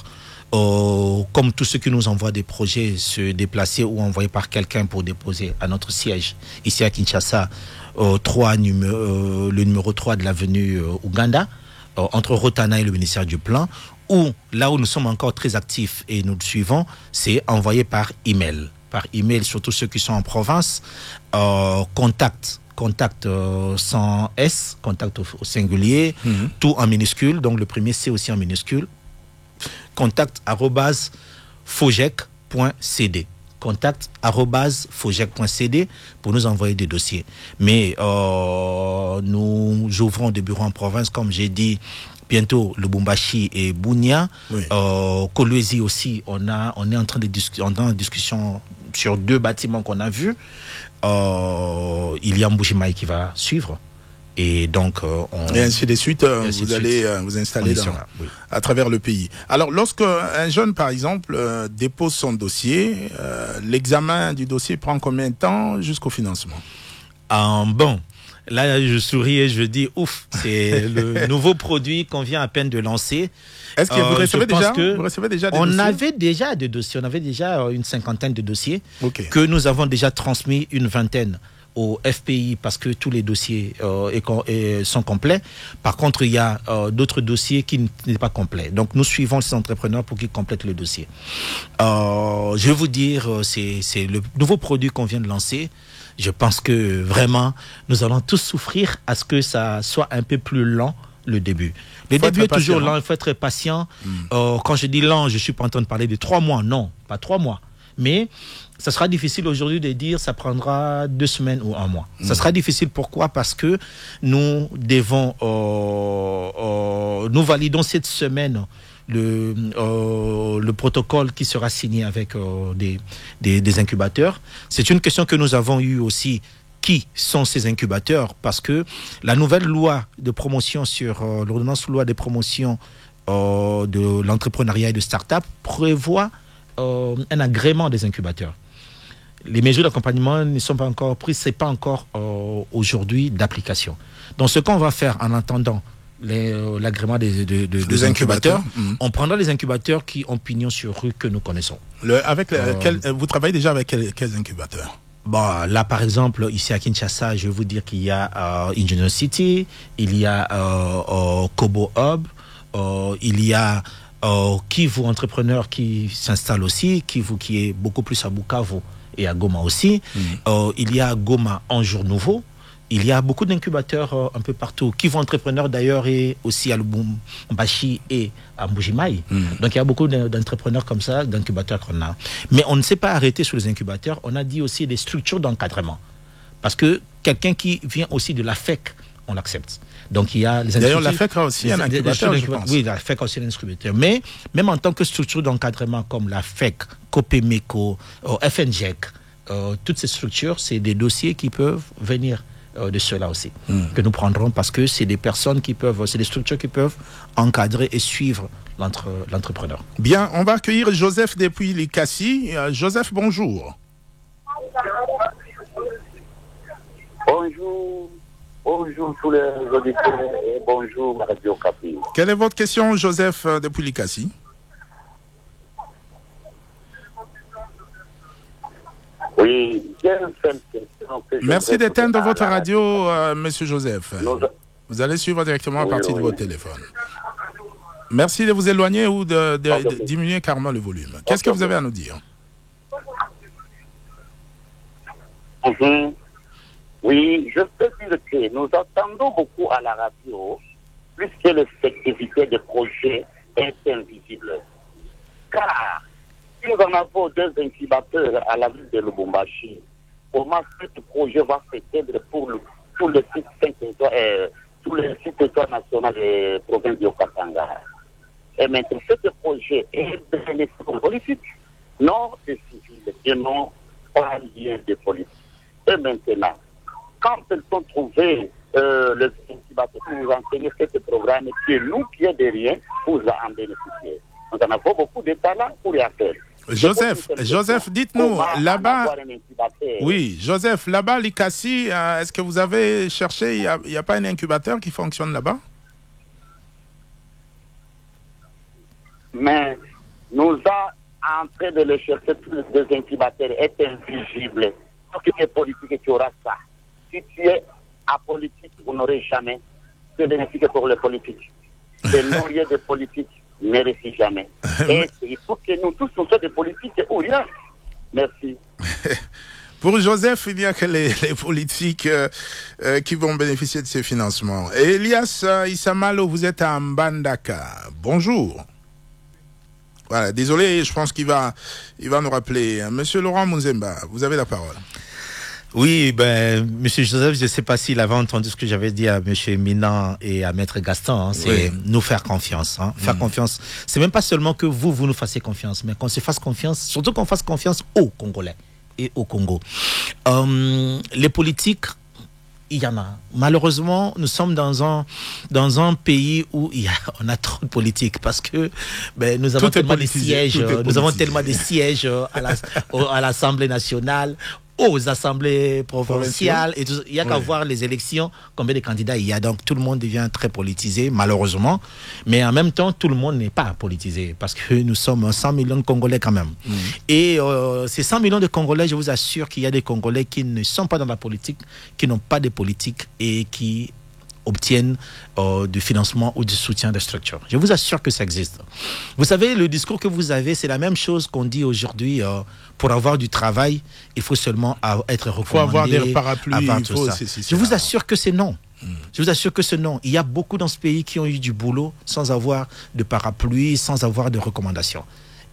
comme tous ceux qui nous envoient des projets, se déplacer ou envoyer par quelqu'un pour déposer à notre siège, ici à Kinshasa, le numéro 3 de l'avenue Ouganda, entre Rotana et le ministère du Plan, ou là où nous sommes encore très actifs et nous le suivons, c'est envoyé par email. Par email, surtout ceux qui sont en province, contact sans S, contact au singulier, tout en minuscule, donc le premier C aussi en minuscule, contact@fogec.cd. contact@fogec.cd pour nous envoyer des dossiers. Mais nous ouvrons des bureaux en province, comme j'ai dit, bientôt Lubumbashi et Bunia. Kolwezi aussi, on est en train de discussion sur 2 bâtiments qu'on a vus. Il y a Mbujimaï qui va suivre. Et donc, et ainsi de suite, vous allez vous installer à travers le pays. Alors, lorsque un jeune, par exemple, dépose son dossier, l'examen du dossier prend combien de temps jusqu'au financement? Bon, là, je souris et je dis, ouf, c'est le nouveau produit qu'on vient à peine de lancer. Est-ce que vous recevez déjà des dossiers? On avait déjà des dossiers, on avait déjà une 50aine de dossiers que nous avons déjà transmis, une 20aine au FPI parce que tous les dossiers sont complets. Par contre, il y a d'autres dossiers qui n'est pas complets. Donc, nous suivons ces entrepreneurs pour qu'ils complètent le dossier. Je vais vous dire, c'est le nouveau produit qu'on vient de lancer. Je pense que vraiment, nous allons tous souffrir à ce que ça soit un peu plus lent le début. Le début est toujours lent, il faut être patient. Quand je dis lent, je ne suis pas en train de parler de 3 mois. Non, pas 3 mois. Mais ça sera difficile aujourd'hui de dire ça prendra 2 semaines ou 1 mois. Ça sera difficile, pourquoi? Parce que nous devons, nous validons cette semaine le protocole qui sera signé avec des incubateurs. C'est une question que nous avons eue aussi. Qui sont ces incubateurs? Parce que la nouvelle loi de promotion sur l'ordonnance loi de promotion de l'entrepreneuriat et de start-up prévoit un agrément des incubateurs. Les mesures d'accompagnement ne sont pas encore prises, ce n'est pas encore aujourd'hui d'application. Donc ce qu'on va faire en attendant l'agrément des incubateurs, on prendra les incubateurs qui ont pignon sur rue que nous connaissons. Vous travaillez déjà avec quels incubateurs? Bon, là, par exemple, ici à Kinshasa, je vais vous dire qu'il y a Engineer City, il y a Kobo Hub, il y a Kivu Entrepreneur qui s'installe aussi, Kivu qui est beaucoup plus à Bukavu et à Goma aussi. Il y a Goma en jour nouveau. Il y a beaucoup d'incubateurs un peu partout. Kivu Entrepreneur d'ailleurs est aussi à Lubumbashi et à Mbujimaï. Donc il y a beaucoup d'entrepreneurs comme ça, d'incubateurs qu'on a. Mais on ne s'est pas arrêté sur les incubateurs. On a dit aussi des structures d'encadrement. Parce que quelqu'un qui vient aussi de la FEC, on l'accepte. Donc il y a les D'ailleurs, la FEC a aussi un incubateur, je pense. Oui, la FEC a aussi un incubateur. Mais même en tant que structure d'encadrement comme la FEC, Copemeco, FNJEC, toutes ces structures, c'est des dossiers qui peuvent venir de ceux-là aussi, que nous prendrons parce que c'est des personnes qui peuvent, c'est des structures qui peuvent encadrer et suivre l'entrepreneur. Bien, on va accueillir Joseph depuis Likasi. Joseph, bonjour. Bonjour tous les auditeurs et bonjour Radio Okapi. Quelle est votre question, Joseph, depuis Likasi? Oui, j'ai une seule question. Merci d'éteindre votre radio, Monsieur Joseph. Vous allez suivre directement à partir de votre téléphone. Merci de vous éloigner ou de diminuer carrément le volume. Qu'est-ce que vous avez à nous dire? Oui, je peux dire que nous attendons beaucoup à la radio, puisque l'effectivité des projets est invisible. Car si nous en avons 2 incubateurs à la ville de Lubumbashi, comment ce projet va s'étendre pour le site national des provinces de Okatanga? Et maintenant, ce projet est bénéfique politique, non c'est civil, et non pas lien de politique. Et maintenant, quand elles sont trouvées les incubateurs pour nous enseigner ce programme, c'est nous qui est derrière pour en bénéficier. Nous en avons beaucoup de talents pour y faire. Joseph, dites-nous, là-bas, oui, Joseph, là-bas, Likasi, est-ce que vous avez cherché, il n'y a pas un incubateur qui fonctionne là-bas? Mais nous sommes en train de le chercher, tous les incubateurs est invisible. Donc, il y a politique qui aura ça. Si tu es apolitique, vous n'aurez jamais de bénéfice pour les politiques. Les non-lieux de politique ne réussissent jamais. Et il faut que nous tous soyons des politiques ou rien. Merci. Pour Joseph, il n'y a que les politiques qui vont bénéficier de ces financements. Et Elias Issamalo, vous êtes à Mbandaka. Bonjour. Voilà, désolé, je pense qu'il va nous rappeler. Monsieur Laurent Mouzemba, vous avez la parole. Oui, Monsieur Joseph, je ne sais pas s'il avait entendu ce que j'avais dit à Monsieur Minan et à Maître Gaston. C'est nous faire confiance. Faire confiance. C'est même pas seulement que vous nous fassiez confiance, mais qu'on se fasse confiance, surtout qu'on fasse confiance aux Congolais et au Congo. Les politiques, il y en a. Malheureusement, nous sommes dans un pays où on a trop de politique parce que nous avons tellement de sièges. Nous avons tellement de sièges à l'Assemblée nationale, aux assemblées provinciales et tout. Il n'y a qu'à voir les élections, combien de candidats il y a. Donc tout le monde devient très politisé, malheureusement. Mais en même temps, tout le monde n'est pas politisé parce que nous sommes 100 millions de Congolais quand même. Et ces 100 millions de Congolais, je vous assure qu'il y a des Congolais qui ne sont pas dans la politique, qui n'ont pas de politique et qui obtiennent du financement ou du soutien des structures. Je vous assure que ça existe. Vous savez, le discours que vous avez, c'est la même chose qu'on dit aujourd'hui. Pour avoir du travail, il faut seulement être recommandé. Il faut avoir des parapluies. Je vous assure que c'est non. Je vous assure que c'est non. Il y a beaucoup dans ce pays qui ont eu du boulot sans avoir de parapluie, sans avoir de recommandations.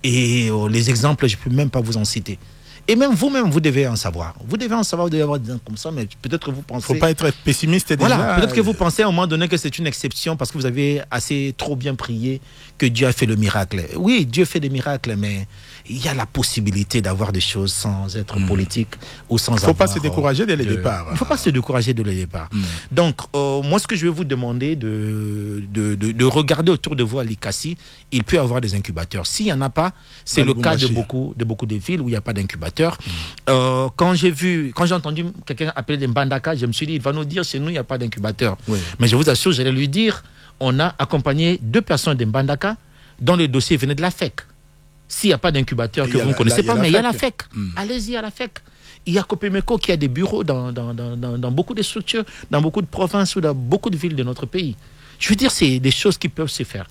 Et les exemples, je ne peux même pas vous en citer. Et même vous-même, vous devez en savoir. Vous devez en savoir, vous devez avoir des gens comme ça, mais peut-être que vous pensez... Il ne faut pas être pessimiste déjà. Voilà, peut-être que vous pensez à un moment donné que c'est une exception parce que vous avez assez trop bien prié que Dieu a fait le miracle. Oui, Dieu fait des miracles, mais il y a la possibilité d'avoir des choses sans être politique ou sans avoir... Il ne faut pas se décourager dès le départ. Il ne faut pas se décourager dès le départ. Donc, moi, ce que je vais vous demander de regarder autour de vous à l'ICASI, il peut y avoir des incubateurs. S'il n'y en a pas, c'est le cas de beaucoup de villes où il n'y a pas d'incubateur. Quand j'ai entendu quelqu'un appeler des Mbandaka, je me suis dit, il va nous dire, chez nous, il n'y a pas d'incubateur. Oui. Mais je vous assure, j'allais lui dire, on a accompagné 2 personnes de Mbandaka dont le dossier venait de la FEC. S'il n'y a pas d'incubateur que vous ne connaissez pas, mais il y a la FEC. Allez-y à la FEC. Il y a Copemeco qui a des bureaux dans beaucoup de structures, dans beaucoup de provinces ou dans beaucoup de villes de notre pays. Je veux dire, c'est des choses qui peuvent se faire.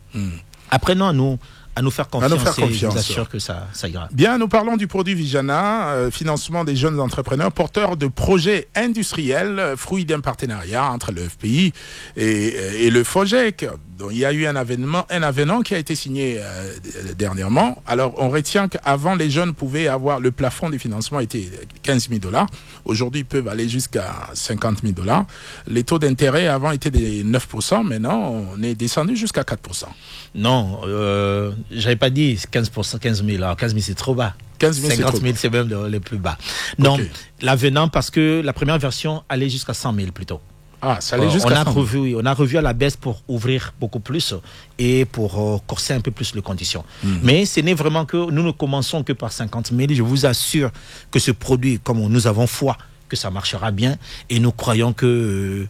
Après, non, à nous faire confiance. Et je vous assure que ça ira. Bien, nous parlons du produit Vijana, financement des jeunes entrepreneurs porteurs de projets industriels, fruit d'un partenariat entre le FPI et le FOGEC. Donc, il y a eu un avenant qui a été signé dernièrement. Alors, on retient qu'avant, les jeunes pouvaient avoir, le plafond du financement était $15 000. Aujourd'hui, ils peuvent aller jusqu'à $50 000. Les taux d'intérêt avant étaient de 9%. Maintenant, on est descendu jusqu'à 4%. Non, j'avais pas dit 15%, 15 000. Alors 15 000, c'est trop bas. 15 000, 50 000, c'est même les plus bas. Non, l'avenant, parce que la première version allait jusqu'à 100 000 plutôt. Ah, ça allait jusqu'à 100 000. On a revu à la baisse pour ouvrir beaucoup plus et pour corser un peu plus les conditions. Mais ce n'est vraiment que nous ne commençons que par 50 000. Je vous assure que ce produit, comme nous avons foi que ça marchera bien, et nous croyons que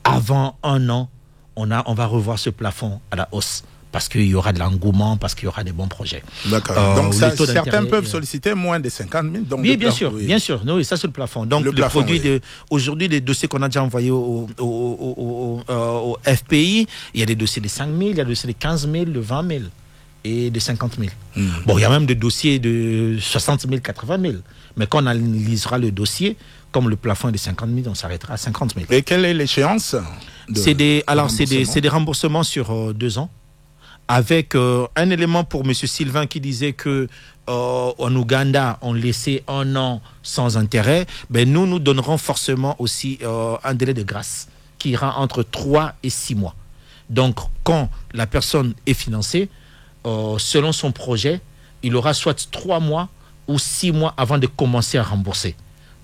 avant 1 an, on va revoir ce plafond à la hausse. Parce qu'il y aura de l'engouement, parce qu'il y aura des bons projets. D'accord. Donc certains peuvent solliciter moins de 50 000. Donc oui, bien sûr. Oui, ça c'est le plafond. Donc le produit aujourd'hui, les dossiers qu'on a déjà envoyés au FPI, il y a des dossiers de 5 000, il y a des dossiers de 15 000, de 20 000 et de 50 000. Bon, il y a même des dossiers de 60 000, 80 000. Mais quand on analysera le dossier, comme le plafond est de 50 000, on s'arrêtera à 50 000. Et quelle est l'échéance c'est des remboursements sur 2 ans. Avec un élément pour M. Sylvain qui disait que en Ouganda, on laissait 1 an sans intérêt. Ben nous donnerons forcément aussi un délai de grâce qui ira entre 3 et 6 mois. Donc, quand la personne est financée, selon son projet, il aura soit 3 mois ou 6 mois avant de commencer à rembourser.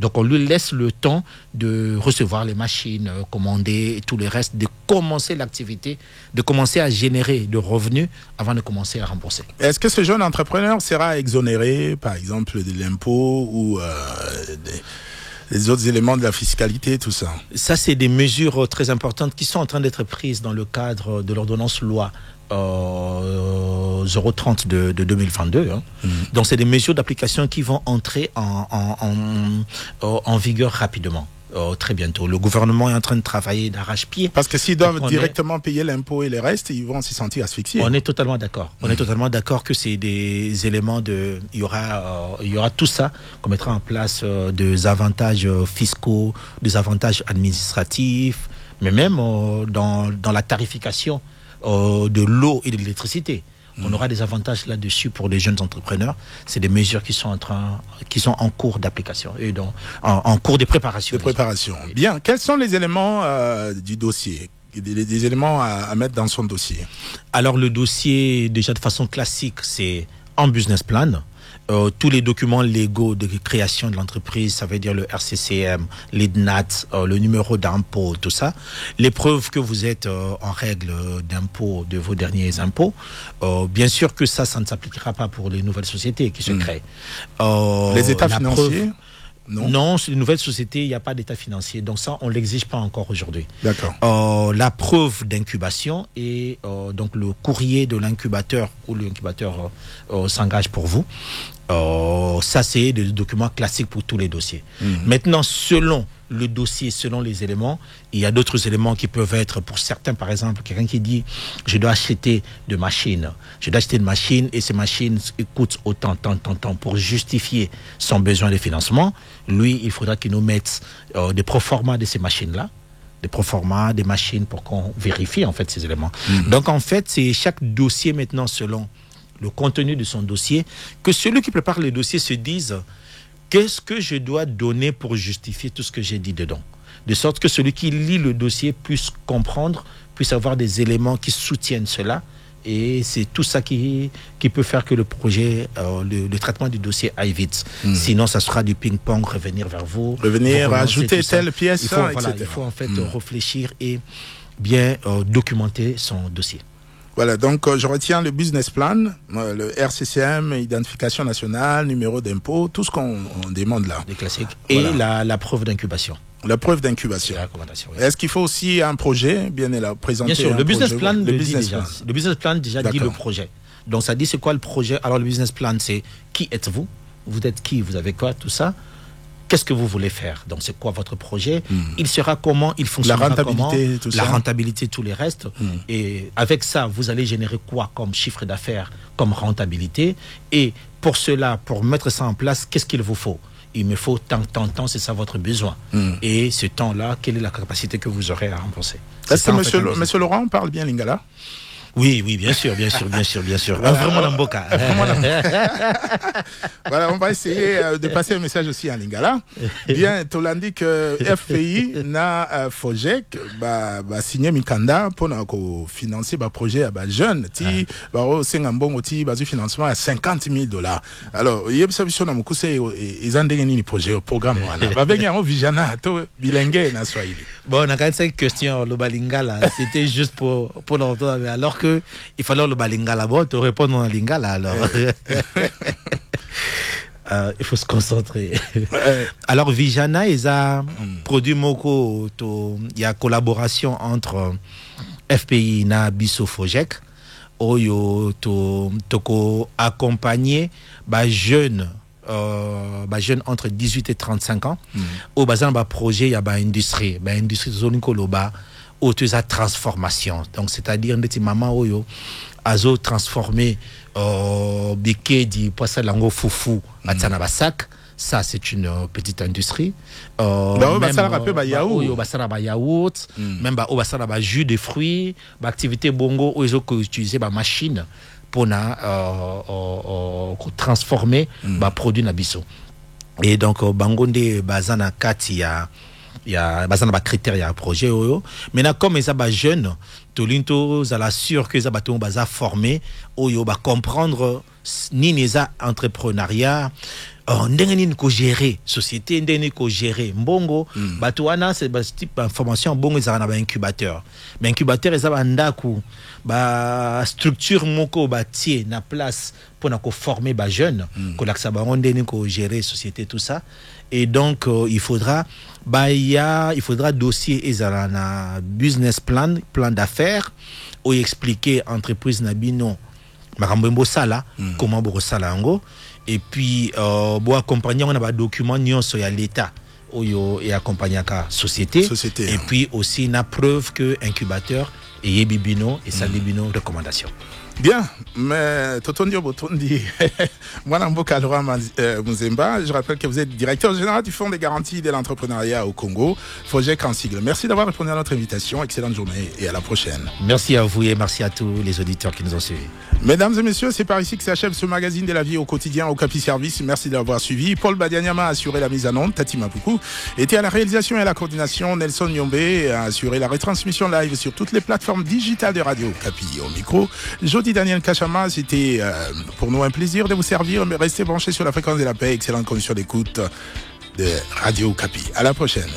Donc, on lui laisse le temps de recevoir les machines, commander et tout le reste, de commencer l'activité, de commencer à générer de revenus avant de commencer à rembourser. Est-ce que ce jeune entrepreneur sera exonéré, par exemple, de l'impôt ou des autres éléments de la fiscalité, tout ça? Ça, c'est des mesures très importantes qui sont en train d'être prises dans le cadre de l'ordonnance loi 030 de 2022. Donc, c'est des mesures d'application qui vont entrer en vigueur rapidement. Très bientôt. Le gouvernement est en train de travailler d'arrache-pied. Parce que s'ils doivent directement payer l'impôt et les restes, ils vont s'y sentir asphyxiés. On est totalement d'accord. On est totalement d'accord que c'est des éléments de... Il y aura tout ça qu'on mettra en place, des avantages fiscaux, des avantages administratifs, mais même dans la tarification de l'eau et de l'électricité. On aura des avantages là-dessus pour les jeunes entrepreneurs. C'est des mesures qui sont en cours d'application et en cours de préparation. Oui. Bien. Quels sont les éléments du dossier, des éléments à mettre dans son dossier? Alors le dossier, déjà de façon classique, c'est un business plan. Tous les documents légaux de création de l'entreprise, ça veut dire le RCCM, l'IDNAT, le numéro d'impôt, tout ça. Les preuves que vous êtes en règle d'impôt de vos derniers impôts. Bien sûr que ça ne s'appliquera pas pour les nouvelles sociétés qui se créent. Les états financiers? Non, sur les nouvelles sociétés, il n'y a pas d'état financier. Donc ça, on ne l'exige pas encore aujourd'hui. D'accord. La preuve d'incubation et donc le courrier de l'incubateur où l'incubateur s'engage pour vous. Ça, c'est des documents classiques pour tous les dossiers. Maintenant, selon le dossier, selon les éléments, il y a d'autres éléments qui peuvent être, pour certains, par exemple, quelqu'un qui dit « je dois acheter de machines. Je dois acheter une machine et ces machines coûtent autant, tant, pour justifier son besoin de financement. » Lui, il faudra qu'il nous mette des proformas de ces machines-là, des proformas, des machines pour qu'on vérifie, en fait, ces éléments. Donc, en fait, c'est chaque dossier maintenant, selon le contenu de son dossier, que celui qui prépare le dossier se dise qu'est-ce que je dois donner pour justifier tout ce que j'ai dit dedans, de sorte que celui qui lit le dossier puisse comprendre, puisse avoir des éléments qui soutiennent cela Et c'est tout ça qui peut faire que le projet, le traitement du dossier aille vite. Sinon, ça sera du ping-pong, revenir vers vous. Revenir, ajouter telle pièce, etc. Il faut en fait réfléchir et bien documenter son dossier. Voilà, donc je retiens le business plan, le RCCM, identification nationale, numéro d'impôt, tout ce qu'on demande là. Des classiques. Voilà. Et la preuve d'incubation. La preuve d'incubation. Est-ce qu'il faut aussi un projet bien présenter? Bien sûr, le business plan le business plan. Le business plan déjà dit le projet. Donc ça dit c'est quoi le projet. Alors le business plan c'est qui êtes-vous? Vous êtes qui? Vous avez quoi? Tout ça. Qu'est-ce que vous voulez faire? Donc c'est quoi votre projet? Il sera comment? Il fonctionnera comment? La rentabilité, tous les restes. Et avec ça, vous allez générer quoi comme chiffre d'affaires, comme rentabilité? Et pour cela, pour mettre ça en place, qu'est-ce qu'il vous faut? Il me faut tant, c'est ça votre besoin. Et ce temps-là, quelle est la capacité que vous aurez à rembourser? Est-ce que monsieur Laurent parle bien lingala? Oui, bien sûr. Voilà, vraiment l'amboka. Voilà, on va essayer de passer un message aussi en lingala. Bien, tu l'as dit que FPI na FOJEC signé mikanda pour financer le projet à jeunes. Ti sengambongo ti bazu financement à $50,000. Alors, il y a une solution à mukuse ils ont des projet programme voilà. Va venir au Vijana to bilingue na Swahili. Bon, on a 45 questions le balingala, c'était juste pour l'entendre alors que il fallait le balingala bon te répondre en lingala alors. Il faut se concentrer. Alors Vijana ils a produit moko il y a collaboration entre FPI na biso FOJEC oyo to accompagner jeunes entre 18 et 35 ans au bazan projet il y a industrie zone koloba autour transformation, donc c'est-à-dire des maman oyo azo transformer biké di poisson lango foufou atana basak. Ça c'est une petite industrie. Yaourt, même jus de fruits, activité bongo ils ont utilisé machine pour transformer produit na biso. Et donc bangonde bazana kati il y a bazana critères, il y a un projet maintenant comme ils sont jeunes tolinto za la sûr que ils ont baza formé oyo ba comprendre ni neza entrepreneuriat ndenge nini ko gérer société ndenge nini ko gérer mbongo bato wana c'est type information mbongo ezala na ba incubateur mais incubateur ezaba ndaku ba structure moko batie na place pour na ko former ba jeune ko laksa ba ndenge nini ko gérer société tout ça. Et donc il faudra dossier ezala na business plan d'affaires ou expliquer entreprise na bino makambo sala comment bo sala ngo. Et puis accompagner on a document nyonso ya l'état oyo et accompagner ka société et puis aussi na preuve que incubateur et bibino et ça bibino recommandation. Bien, mais Totondio Botondi, moi Mboka Laurent Muzemba, je rappelle que vous êtes directeur général du Fonds des garanties de l'entrepreneuriat au Congo, FOJEC en sigle. Merci d'avoir répondu à notre invitation, excellente journée et à la prochaine. Merci à vous et merci à tous les auditeurs qui nous ont suivis. Mesdames et messieurs, c'est par ici que s'achève ce magazine de la vie au quotidien au Capi Service. Merci d'avoir suivi. Paul Badianyama a assuré la mise en onde, Tati Mapoukou était à la réalisation et à la coordination, Nelson Nyombe a assuré la retransmission live sur toutes les plateformes digitales de Radio Capi. Au micro, Jody Daniel Kachama, c'était pour nous un plaisir de vous servir, mais restez branchés sur la fréquence de la paix, excellente condition d'écoute de Radio Capi. À la prochaine.